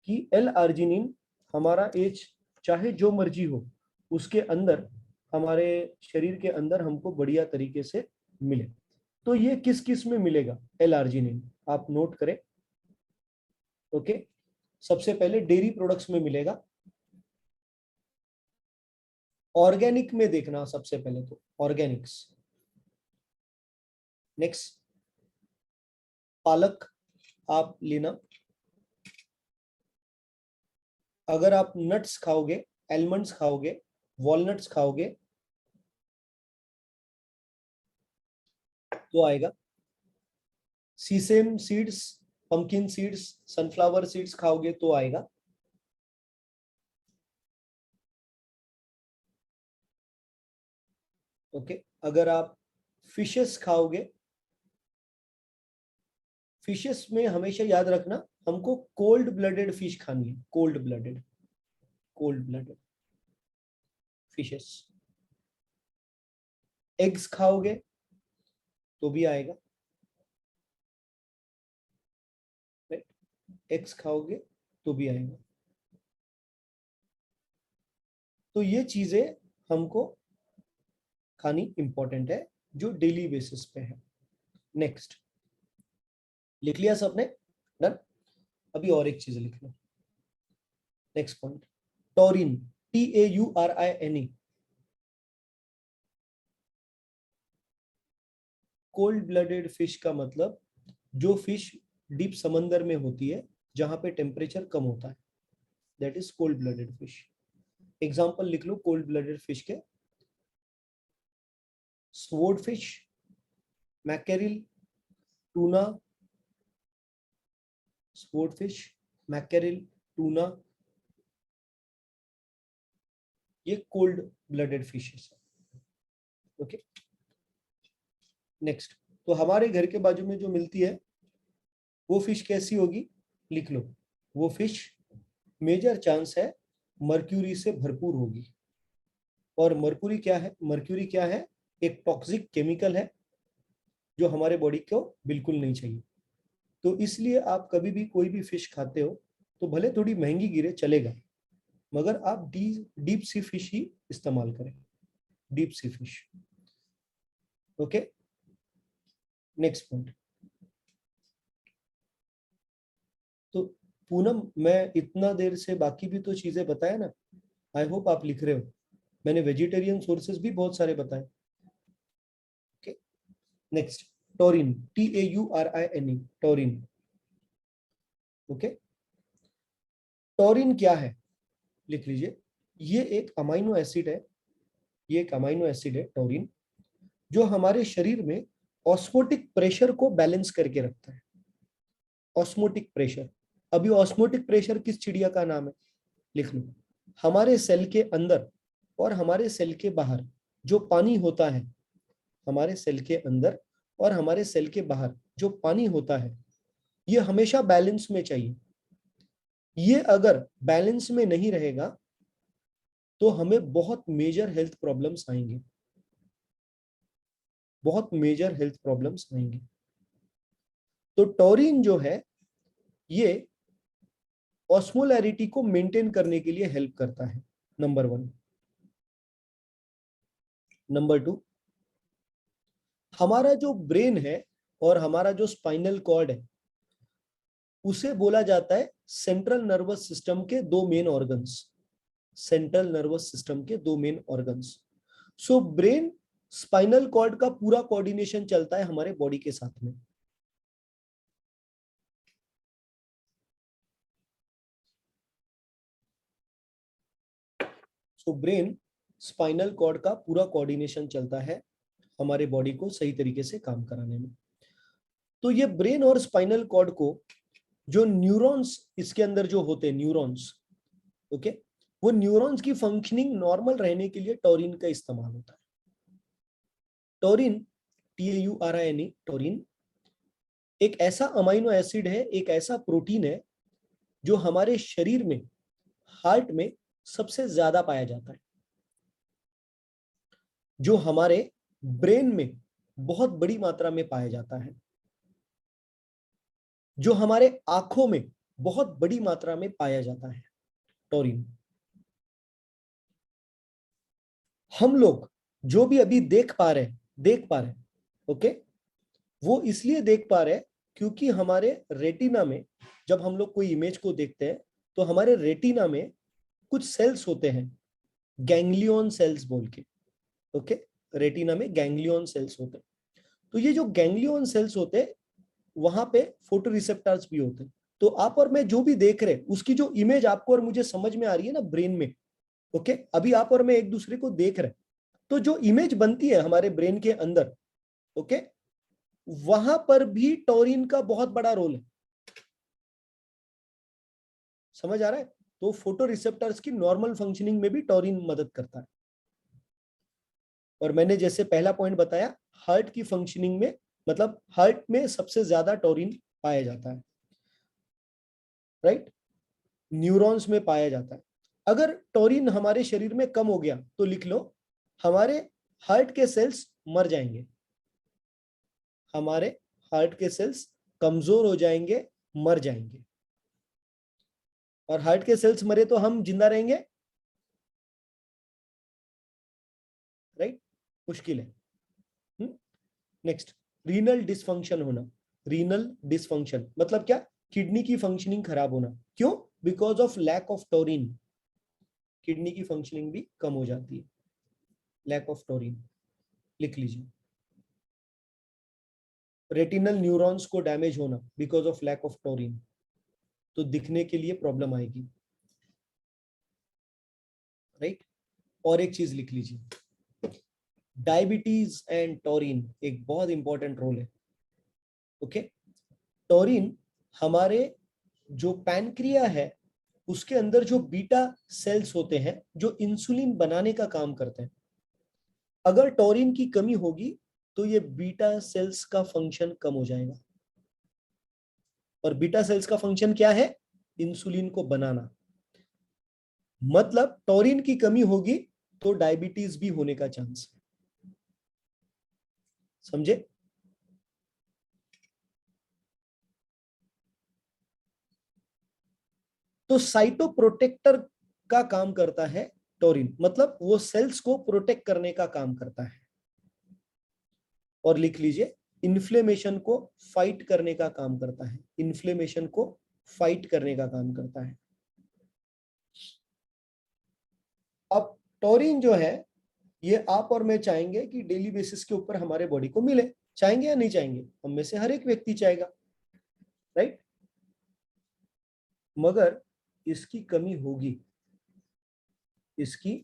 कि एल आर्जिनिन हमारा एज चाहे जो मर्जी हो, उसके अंदर हमारे शरीर के अंदर हमको बढ़िया तरीके से मिले। तो ये किस किस में मिलेगा L-आर्जिनिन, आप नोट करें। ओके, सबसे पहले डेयरी प्रोडक्ट्स में मिलेगा। ऑर्गेनिक में देखना सबसे पहले, तो ऑर्गेनिक्स। नेक्स्ट, पालक आप लेना। अगर आप नट्स खाओगे, एलमंड्स खाओगे, वॉलनट्स खाओगे तो आएगा। Sesame seeds, pumpkin seeds, sunflower seeds खाओगे तो आएगा। ओके, अगर आप फिशेस खाओगे, फिशेस में हमेशा याद रखना हमको कोल्ड ब्लडेड फिश खानी है, कोल्ड ब्लडेड फिशेस। एग्स खाओगे तो भी आएगा, एग्स खाओगे तो भी आएगा। तो ये चीजें हमको खानी इंपॉर्टेंट है जो डेली बेसिस पे है। नेक्स्ट, लिख लिया सबने? डन। अभी और एक चीज लिख लो। Next point, taurine, TAURINE। Cold blooded fish का मतलब जो फिश डीप समंदर में होती है, जहां पे टेम्परेचर कम होता है, that is cold blooded fish. Example लिख लो कोल्ड ब्लडेड फिश के, swordfish, mackerel, tuna, swordfish, mackerel, tuna, ये कोल्ड ब्लडेड फिशेस है। ओके, नेक्स्ट, तो हमारे घर के बाजू में जो मिलती है वो फिश कैसी होगी? लिख लो, वो फिश मेजर चांस है मर्क्यूरी से भरपूर होगी। और मर्क्यूरी क्या है? मर्क्यूरी क्या है? एक टॉक्सिक केमिकल है जो हमारे बॉडी को बिल्कुल नहीं चाहिए। तो इसलिए आप कभी भी कोई भी फिश खाते हो तो भले थोड़ी महंगी गिरे चलेगा, मगर आप डीप सी फिश ही इस्तेमाल करें, deep sea fish. Okay, next point. तो पूनम, मैं इतना देर से बाकी भी तो चीजें बताया ना, आई होप आप लिख रहे हो। मैंने वेजिटेरियन सोर्सेज भी बहुत सारे बताए। Okay, next, taurine, TAURINE, taurine. Okay, taurine क्या है? लिख लीजिए, ये एक अमाइनो एसिड है, ये एक अमाइनो एसिड है टॉरिन, जो हमारे शरीर में ऑस्मोटिक प्रेशर को बैलेंस करके रखता है। ऑस्मोटिक प्रेशर, अभी ऑस्मोटिक प्रेशर किस चिड़िया का नाम है? लिख लो, हमारे सेल के अंदर और हमारे सेल के बाहर जो पानी होता है, हमारे सेल के अंदर और हमारे सेल के बाहर जो पानी होता है, ये हमेशा बैलेंस में चाहिए। ये अगर बैलेंस में नहीं रहेगा तो हमें बहुत मेजर हेल्थ प्रॉब्लम्स आएंगे, बहुत मेजर हेल्थ प्रॉब्लम्स आएंगे। तो टॉरिन जो है ये ऑस्मोलैरिटी को मेंटेन करने के लिए हेल्प करता है, नंबर 1। नंबर 2, हमारा जो ब्रेन है और हमारा जो स्पाइनल कॉर्ड है, उसे बोला जाता है सेंट्रल नर्वस सिस्टम के दो main organs, central nervous system के दो main organs. So brain, spinal cord का पूरा कोऑर्डिनेशन चलता है हमारे बॉडी के साथ में। सो ब्रेन, स्पाइनल कॉर्ड का पूरा कोऑर्डिनेशन चलता है हमारे बॉडी को सही तरीके से काम कराने में। तो ये ब्रेन और स्पाइनल कॉर्ड को जो न्यूरॉन्स इसके अंदर जो होते हैं, न्यूरॉन्स, ओके, वो न्यूरॉन्स की फंक्शनिंग नॉर्मल रहने के लिए टॉरिन का इस्तेमाल होता है। टॉरिन, TAURINE, टॉरिन एक ऐसा अमाइनो एसिड है, एक ऐसा प्रोटीन है जो हमारे शरीर में, हार्ट में सबसे ज्यादा पाया जाता है, जो हमारे ब्रेन में बहुत बड़ी मात्रा में पाया जाता है, जो हमारे आंखों में बहुत बड़ी मात्रा में पाया जाता है, टॉरिन। हम लोग जो भी अभी देख पा रहे, ओके, वो इसलिए देख पा रहे क्योंकि हमारे रेटिना में जब हम लोग कोई इमेज को देखते हैं तो हमारे रेटिना में कुछ सेल्स होते हैं, गैंग्लियन सेल्स बोल के, ओके, रेटिना में गैंग्लियन सेल्स होते हैं। तो ये जो गैंग्लियन सेल्स होते हैं वहां पे फोटो रिसेप्टर्स भी होते हैं। तो आप और मैं जो भी देख रहे हैं उसकी जो इमेज आपको और मुझे समझ में आ रही है ना ब्रेन में, ओके, अभी आप और मैं एक दूसरे को देख रहे हैं, तो जो इमेज बनती है हमारे ब्रेन के अंदर, ओके, वहां पर भी टॉरिन का बहुत बड़ा रोल है। समझ आ रहा है? तो फोटो रिसेप्टर्स की नॉर्मल फंक्शनिंग में भी टॉरिन मदद करता है। और मैंने जैसे पहला पॉइंट बताया, हार्ट की फंक्शनिंग में, मतलब हार्ट में सबसे ज्यादा टॉरिन पाया जाता है, राइट, न्यूरॉन्स में पाया जाता है। अगर टॉरिन हमारे शरीर में कम हो गया तो लिख लो, हमारे हार्ट के सेल्स मर जाएंगे, हमारे हार्ट के सेल्स कमजोर हो जाएंगे, मर जाएंगे। और हार्ट के सेल्स मरे तो हम जिंदा रहेंगे, राइट, मुश्किल है। नेक्स्ट, रीनल डिसफंक्शन होना। रीनल डिसफंक्शन मतलब क्या? किडनी की फंक्शनिंग खराब होना। क्यों? Because of lack of taurine, kidney की फंक्शनिंग भी कम हो जाती है, लैक ऑफ टोरिन, लिख लीजिए। रेटिनल न्यूरॉन्स को डैमेज होना because of lack of taurine, तो दिखने के लिए प्रॉब्लम आएगी, राइट। और एक चीज लिख लीजिए, डायबिटीज एंड टोरिन एक बहुत इंपॉर्टेंट रोल है, ओके। टोरिन हमारे जो पैनक्रिया है उसके अंदर जो बीटा सेल्स होते हैं जो इंसुलिन बनाने का काम करते हैं, अगर टोरिन की कमी होगी तो ये बीटा सेल्स का फंक्शन कम हो जाएगा। और बीटा सेल्स का फंक्शन क्या है? इंसुलिन को बनाना। मतलब टोरिन की कमी होगी तो डायबिटीज भी होने का चांस है। समझे? तो साइटोप्रोटेक्टर का काम करता है टोरिन, मतलब वो सेल्स को प्रोटेक्ट करने का काम करता है। और लिख लीजिए, इन्फ्लेमेशन को फाइट करने का काम करता है, इन्फ्लेमेशन को फाइट करने का काम करता है। अब टोरिन जो है ये आप और मैं चाहेंगे कि डेली बेसिस के ऊपर हमारे बॉडी को मिले, चाहेंगे या नहीं चाहेंगे? हम में से हर एक व्यक्ति चाहेगा, राइट। मगर इसकी कमी होगी, इसकी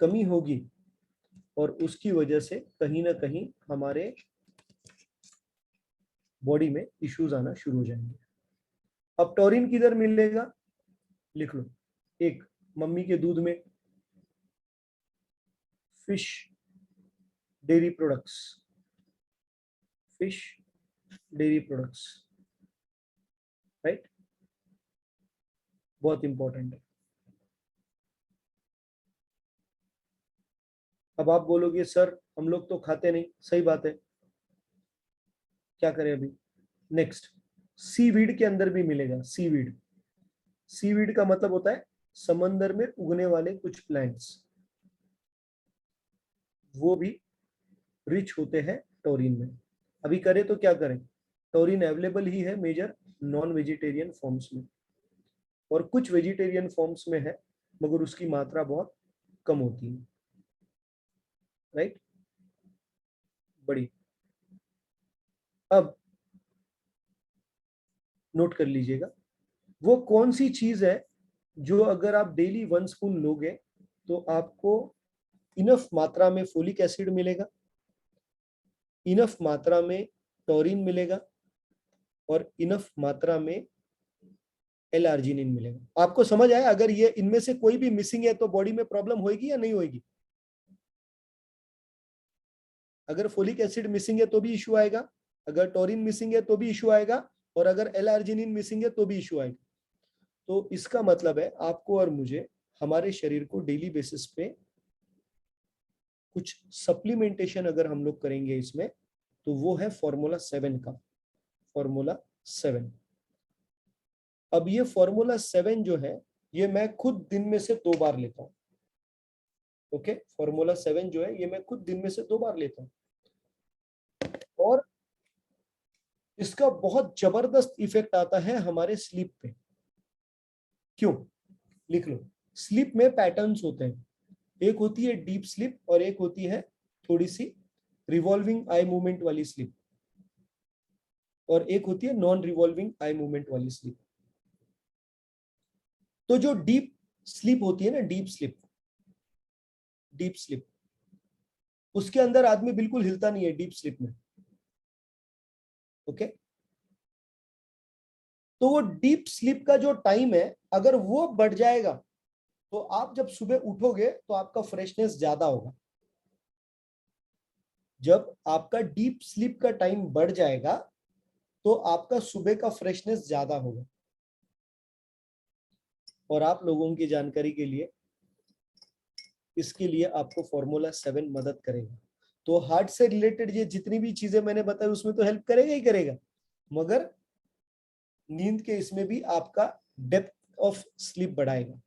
कमी होगी और उसकी वजह से कहीं ना कहीं हमारे बॉडी में इश्यूज आना शुरू हो जाएंगे। अब टोरिन किधर मिलेगा? लिख लो, एक, मम्मी के दूध में, fish dairy products, fish dairy products, right, बहुत इंपॉर्टेंट है। अब आप बोलोगे सर हम लोग तो खाते नहीं, सही बात है, क्या करें अभी? नेक्स्ट, सीवीड के अंदर भी मिलेगा, सीवीड। सीवीड का मतलब होता है समंदर में उगने वाले कुछ प्लांट्स, वो भी रिच होते हैं टोरिन में। अभी करें तो क्या करें? टोरिन अवेलेबल ही है मेजर नॉन वेजिटेरियन फॉर्म्स में, और कुछ वेजिटेरियन फॉर्म्स में है मगर उसकी मात्रा बहुत कम होती है, राइट। बड़ी, अब नोट कर लीजिएगा, वो कौन सी चीज है जो अगर आप डेली 1 स्पून लोगे तो आपको इनफ मात्रा में फोलिक एसिड मिलेगा, इनफ मात्रा में टोरिन मिलेगा और इनफ मात्रा में एल-आर्जिनिन मिलेगा। आपको समझ आया? अगर ये इनमें से कोई भी मिसिंग है तो बॉडी में प्रॉब्लम होगी या नहीं होगी? अगर फोलिक एसिड मिसिंग है तो भी इश्यू आएगा, अगर टोरिन मिसिंग है तो भी इश्यू आएगा, और अगर एल-आर्जिनिन मिसिंग है तो भी इश्यू आएगा। तो इसका मतलब है आपको और मुझे हमारे शरीर को डेली बेसिस पे कुछ सप्लीमेंटेशन अगर हम लोग करेंगे इसमें, तो वो है फॉर्मूला 7 का, फॉर्मूला 7। अब ये फॉर्मूला 7 जो है ये मैं खुद दिन में से 2 बार लेता हूं, ओके, फॉर्मूला 7 जो है ये मैं खुद दिन में से 2 बार लेता हूँ और इसका बहुत जबरदस्त इफेक्ट आता है हमारे स्लीप पे। क्यों? लिख लो। स्लीप में पैटर्न्स होते हैं, एक होती है डीप स्लीप और एक होती है थोड़ी सी रिवॉल्विंग आई मूवमेंट वाली स्लीप, और एक होती है नॉन रिवॉल्विंग आई मूवमेंट वाली स्लीप। तो जो डीप स्लीप होती है ना, डीप स्लीप, उसके अंदर आदमी बिल्कुल हिलता नहीं है डीप स्लीप में। ओके, तो वो डीप स्लीप का जो टाइम है अगर वो बढ़ जाएगा तो आप जब सुबह उठोगे तो आपका फ्रेशनेस ज्यादा होगा। जब आपका डीप स्लीप का टाइम बढ़ जाएगा तो आपका सुबह का फ्रेशनेस ज्यादा होगा। और आप लोगों की जानकारी के लिए, इसके लिए आपको फॉर्मूला 7 मदद करेगा। तो हार्ट से रिलेटेड ये जितनी भी चीजें मैंने बताई उसमें तो हेल्प करेगा ही करेगा, मगर नींद के इसमें भी आपका डेप्थ ऑफ स्लीप बढ़ाएगा,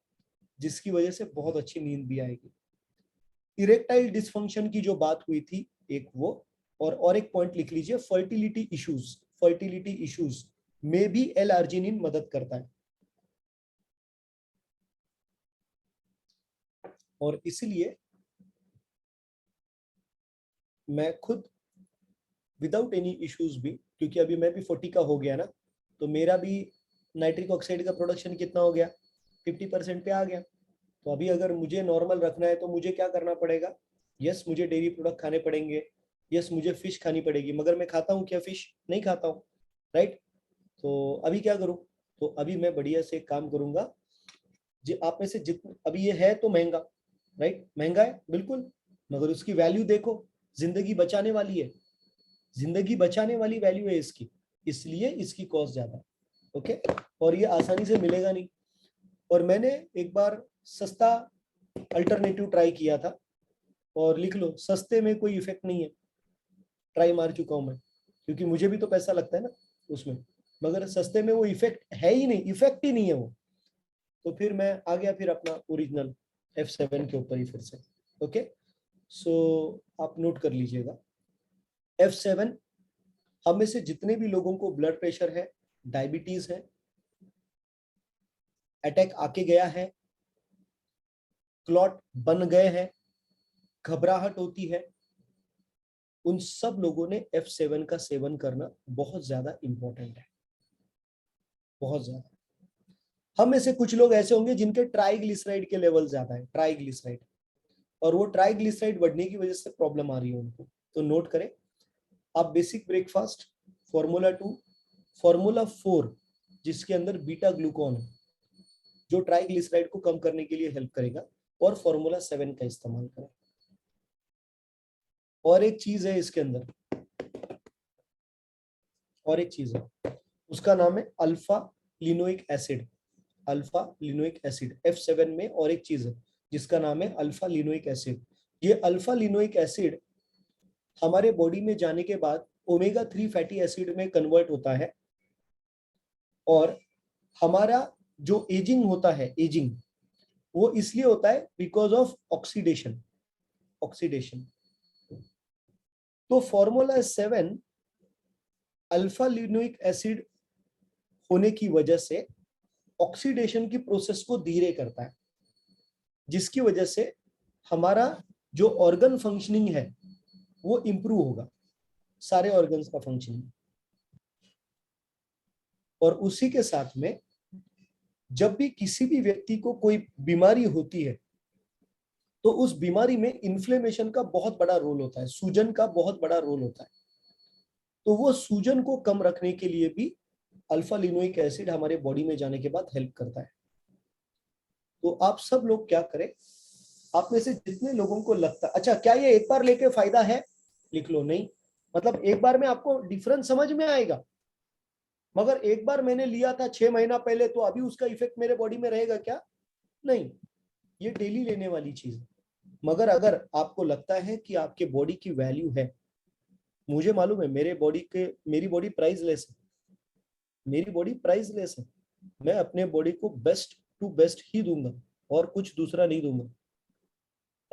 जिसकी वजह से बहुत अच्छी नींद भी आएगी। इरेक्टाइल डिसफंक्शन की जो बात हुई थी एक वो, और एक पॉइंट लिख लीजिए, फर्टिलिटी इश्यूज में भी एल-आर्जिनिन मदद करता है। और इसलिए मैं खुद विदाउट एनी इश्यूज भी, क्योंकि अभी मैं भी 40 का हो गया ना, तो मेरा भी नाइट्रिक ऑक्साइड का प्रोडक्शन कितना हो गया, 50% पे आ गया। तो अभी अगर मुझे नॉर्मल रखना है तो मुझे क्या करना पड़ेगा? यस, मुझे डेयरी प्रोडक्ट खाने पड़ेंगे, यस मुझे फिश खानी पड़ेगी, मगर मैं खाता हूँ क्या फिश? नहीं खाता हूँ, राइट? तो अभी क्या करूँ? तो अभी मैं बढ़िया से एक काम करूंगा, जी आप में से जितने, अभी ये है तो महंगा, राइट, महंगा है बिल्कुल, मगर उसकी वैल्यू देखो, जिंदगी बचाने वाली है, जिंदगी बचाने वाली वैल्यू है इसकी, इसलिए इसकी कॉस्ट ज्यादा है। ओके, और ये आसानी से मिलेगा नहीं। और मैंने एक बार सस्ता अल्टरनेटिव ट्राई किया था, और लिख लो सस्ते में कोई इफेक्ट नहीं है, ट्राई मार चुका हूं मैं, क्योंकि मुझे भी तो पैसा लगता है ना उसमें, मगर सस्ते में वो इफेक्ट है ही नहीं, इफेक्ट ही नहीं है वो। तो फिर मैं आ गया फिर अपना ओरिजिनल F7 के ऊपर ही फिर से। ओके, सो आप नोट कर लीजिएगा, F7, हम में से जितने भी लोगों को ब्लड प्रेशर है, डायबिटीज है, अटैक आके गया है, क्लॉट बन गए हैं, घबराहट होती है, उन सब लोगों ने F7 का सेवन करना बहुत ज्यादा इंपॉर्टेंट है, बहुत ज्यादा। हम में से कुछ लोग ऐसे होंगे जिनके ट्राइग्लिसराइड के लेवल ज्यादा है, ट्राइग्लिसराइड, और वो ट्राइग्लिसराइड बढ़ने की वजह से प्रॉब्लम आ रही है उनको। तो नोट करें आप, बेसिक ब्रेकफास्ट, फॉर्मूला 2, फॉर्मूला 4 जिसके अंदर बीटा ग्लूकॉन है जो ट्राइग्लिसराइड को कम करने के लिए हेल्प करेगा, और फॉर्मूला 7 का इस्तेमाल करें। और एक चीज है इसके अंदर, और एक चीज है, उसका नाम है alpha linoleic acid. Alpha linoleic acid F7 में, और एक चीज है जिसका नाम है अल्फा लिनोइक एसिड। ये अल्फा लिनोइक एसिड हमारे बॉडी में जाने के बाद ओमेगा 3 फैटी एसिड में कन्वर्ट होता है, और हमारा जो एजिंग होता है, एजिंग वो इसलिए होता है बिकॉज ऑफ ऑक्सीडेशन, ऑक्सीडेशन। तो फॉर्मूला 7 अल्फा लिनोइक एसिड होने की वजह से ऑक्सीडेशन की प्रोसेस को धीरे करता है, जिसकी वजह से हमारा जो ऑर्गन फंक्शनिंग है वो इंप्रूव होगा, सारे ऑर्गन्स का फंक्शनिंग। और उसी के साथ में जब भी किसी भी व्यक्ति को कोई बीमारी होती है तो उस बीमारी में इन्फ्लेमेशन का बहुत बड़ा रोल होता है, सूजन का बहुत बड़ा रोल होता है। तो वो सूजन को कम रखने के लिए भी अल्फा लिनोइक एसिड हमारे बॉडी में जाने के बाद हेल्प करता है। तो आप सब लोग क्या करें, आप में से जितने लोगों को लगता, अच्छा क्या ये एक बार लेके फायदा है? लिख लो, नहीं, मतलब एक बार में आपको डिफरेंस समझ में आएगा, मगर एक बार मैंने लिया था 6 महीना पहले तो अभी उसका इफेक्ट मेरे बॉडी में रहेगा क्या? नहीं, ये डेली लेने वाली चीज है। मगर अगर आपको लगता है कि आपके बॉडी की वैल्यू है, मुझे मालूम है मेरी बॉडी प्राइसलेस है, मेरी बॉडी प्राइसलेस है, मैं अपने बॉडी को बेस्ट टू बेस्ट ही दूंगा और कुछ दूसरा नहीं दूंगा।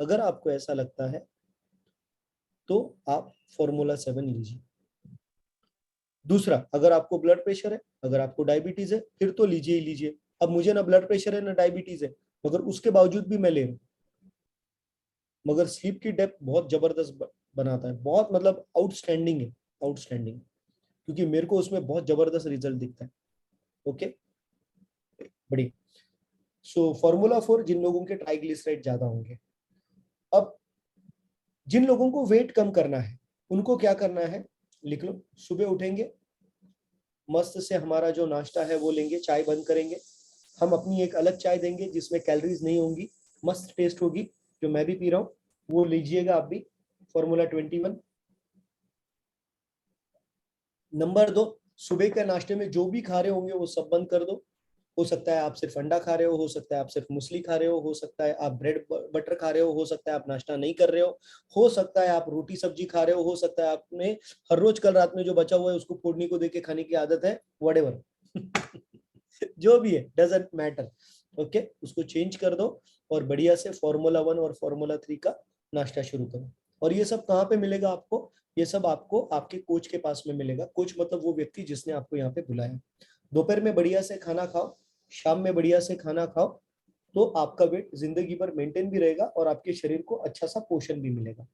अगर आपको ऐसा लगता है तो आप फॉर्मूला 7 लीजिए। दूसरा, अगर आपको ब्लड प्रेशर है, अगर आपको डायबिटीज है, फिर तो लीजिए ही लीजिए। अब मुझे ना ब्लड प्रेशर है ना डायबिटीज है, मगर उसके बावजूद भी मैं ले रहा हूँ। मगर स्लीप की डेप्थ बहुत जबरदस्त बनाता है, बहुत मतलब आउटस्टैंडिंग है, आउटस्टैंडिंग, क्योंकि मेरे को उसमें बहुत जबरदस्त रिजल्ट दिखता है। ओके, बढ़िया। सो फॉर्मूला 4 जिन लोगों के ट्राइग्लिसराइड ज्यादा होंगे। अब जिन लोगों को वेट कम करना है उनको क्या करना है, लिख लो। सुबह उठेंगे, मस्त से हमारा जो नाश्ता है वो लेंगे, चाय बंद करेंगे। हम अपनी एक अलग चाय देंगे जिसमें कैलोरीज नहीं होंगी, मस्त टेस्ट होगी, जो मैं भी पी रहा हूँ, वो लीजिएगा आप भी, फॉर्मूला 21। नंबर 2, सुबह के नाश्ते में जो भी खा रहे होंगे वो सब बंद कर दो। हो सकता है आप सिर्फ अंडा खा रहे हो सकता है आप सिर्फ मुसली खा रहे हो सकता है आप ब्रेड बटर खा रहे हो सकता है आप नाश्ता नहीं कर रहे हो सकता है आप रोटी सब्जी खा रहे हो सकता है आपने हर रोज कल रात में जो बचा हुआ है उसको फोड़नी को देके खाने की आदत है, व्हाटएवर जो भी है, डजंट मैटर। ओके, उसको चेंज कर दो और बढ़िया से फॉर्मूला 1 और फॉर्मूला 3 का नाश्ता शुरू करो। और ये सब कहाँ पे मिलेगा आपको? ये सब आपको आपके कोच के पास में मिलेगा। कोच मतलब वो व्यक्ति जिसने आपको यहाँ पे बुलाया। दोपहर में बढ़िया से खाना खाओ, शाम में बढ़िया से खाना खाओ, तो आपका वेट जिंदगी भर मेंटेन भी रहेगा और आपके शरीर को अच्छा सा पोषण भी मिलेगा।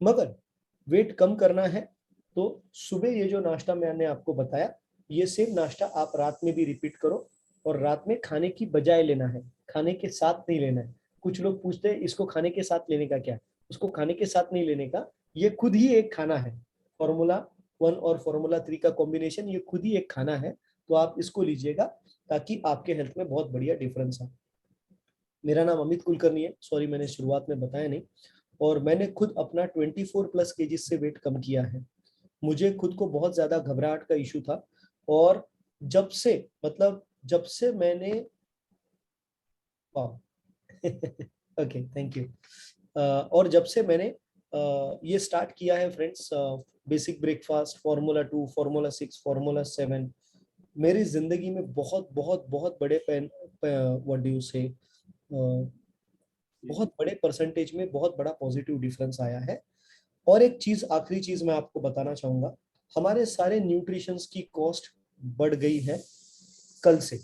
मगर वेट कम करना है तो सुबह ये जो नाश्ता मैंने आपको बताया, ये सेम नाश्ता आप रात में भी रिपीट करो। और रात में खाने की बजाय लेना है, खाने के साथ नहीं लेना है। कुछ लोग पूछते हैं इसको खाने के साथ लेने का क्या? उसको खाने के साथ नहीं लेने का, ये खुद ही एक खाना है। फॉर्मूला 1 और फॉर्मूला 3 का कॉम्बिनेशन ये खुद ही एक खाना है। तो आप इसको लीजिएगा ताकि आपके हेल्थ में बहुत बढ़िया डिफरेंस आए। मेरा नाम अमित कुलकर्णी है, सॉरी मैंने शुरुआत में बताया नहीं। और मैंने खुद अपना 24+ केजी से वेट कम किया है। मुझे खुद को बहुत ज्यादा घबराहट का इशू था। और जब से, मतलब जब से मैंने ओके, थैंक यू। और जब से मैंने ये स्टार्ट किया है friends, basic breakfast, formula 2, formula 6, formula 7, मेरी जिंदगी में बहुत बहुत बहुत बड़े पेन, व्हाट डू यू से, बहुत बड़े परसेंटेज में बहुत बड़ा पॉजिटिव डिफरेंस आया है। और एक चीज, आखिरी चीज मैं आपको बताना चाहूंगा, हमारे सारे न्यूट्रिशंस की कॉस्ट बढ़ गई है कल से।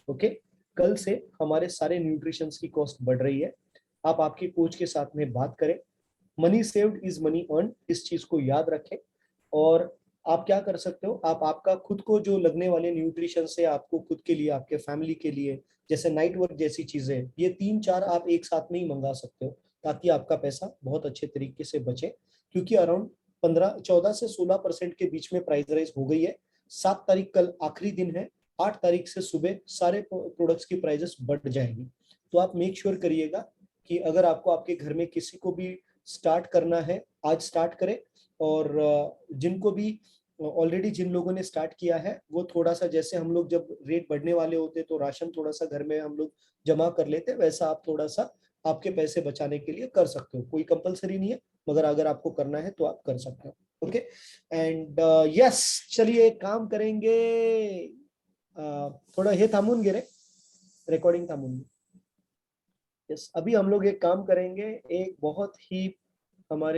ओके, कल से हमारे सारे न्यूट्रिशंस की कॉस्ट बढ़ रही है। आप आपके कोच के साथ में बात करें। Money saved is money earn, इस चीज को याद रखें। और आप क्या कर सकते हो, आप आपका खुद को जो लगने वाले न्यूट्रिशन से आपको खुद के लिए, आपके फैमिली के लिए, जैसे नाइट वर्क जैसी चीजें, ये 3-4 आप एक साथ में ही मंगा सकते हो, ताकि आपका पैसा बहुत अच्छे तरीके से बचे। क्योंकि अराउंड 14 से 16% के बीच में प्राइस राइज हो गई है। 7 तारीख कल आखिरी दिन है, 8 तारीख से सुबह सारे प्रोडक्ट्स की प्राइजेस बढ़ जाएंगी। तो आप मेक श्योर करिएगा कि अगर आपको आपके घर में किसी को भी स्टार्ट करना है, आज स्टार्ट करें। और जिनको भी ऑलरेडी, जिन लोगों ने स्टार्ट किया है, वो थोड़ा सा, जैसे हम लोग जब रेट बढ़ने वाले होते तो राशन थोड़ा सा घर में हम लोग जमा कर लेते, वैसा आप थोड़ा सा आपके पैसे बचाने के लिए कर सकते हो। कोई कंपलसरी नहीं है, मगर अगर आपको करना है तो आप कर सकते हो। ओके, एंड यस, चलिए एक काम करेंगे, थोड़ा हे थांबून गे रे, रेकॉर्डिंग थांबून गे। यस, अभी हम लोग एक काम करेंगे, एक बहुत ही हमारे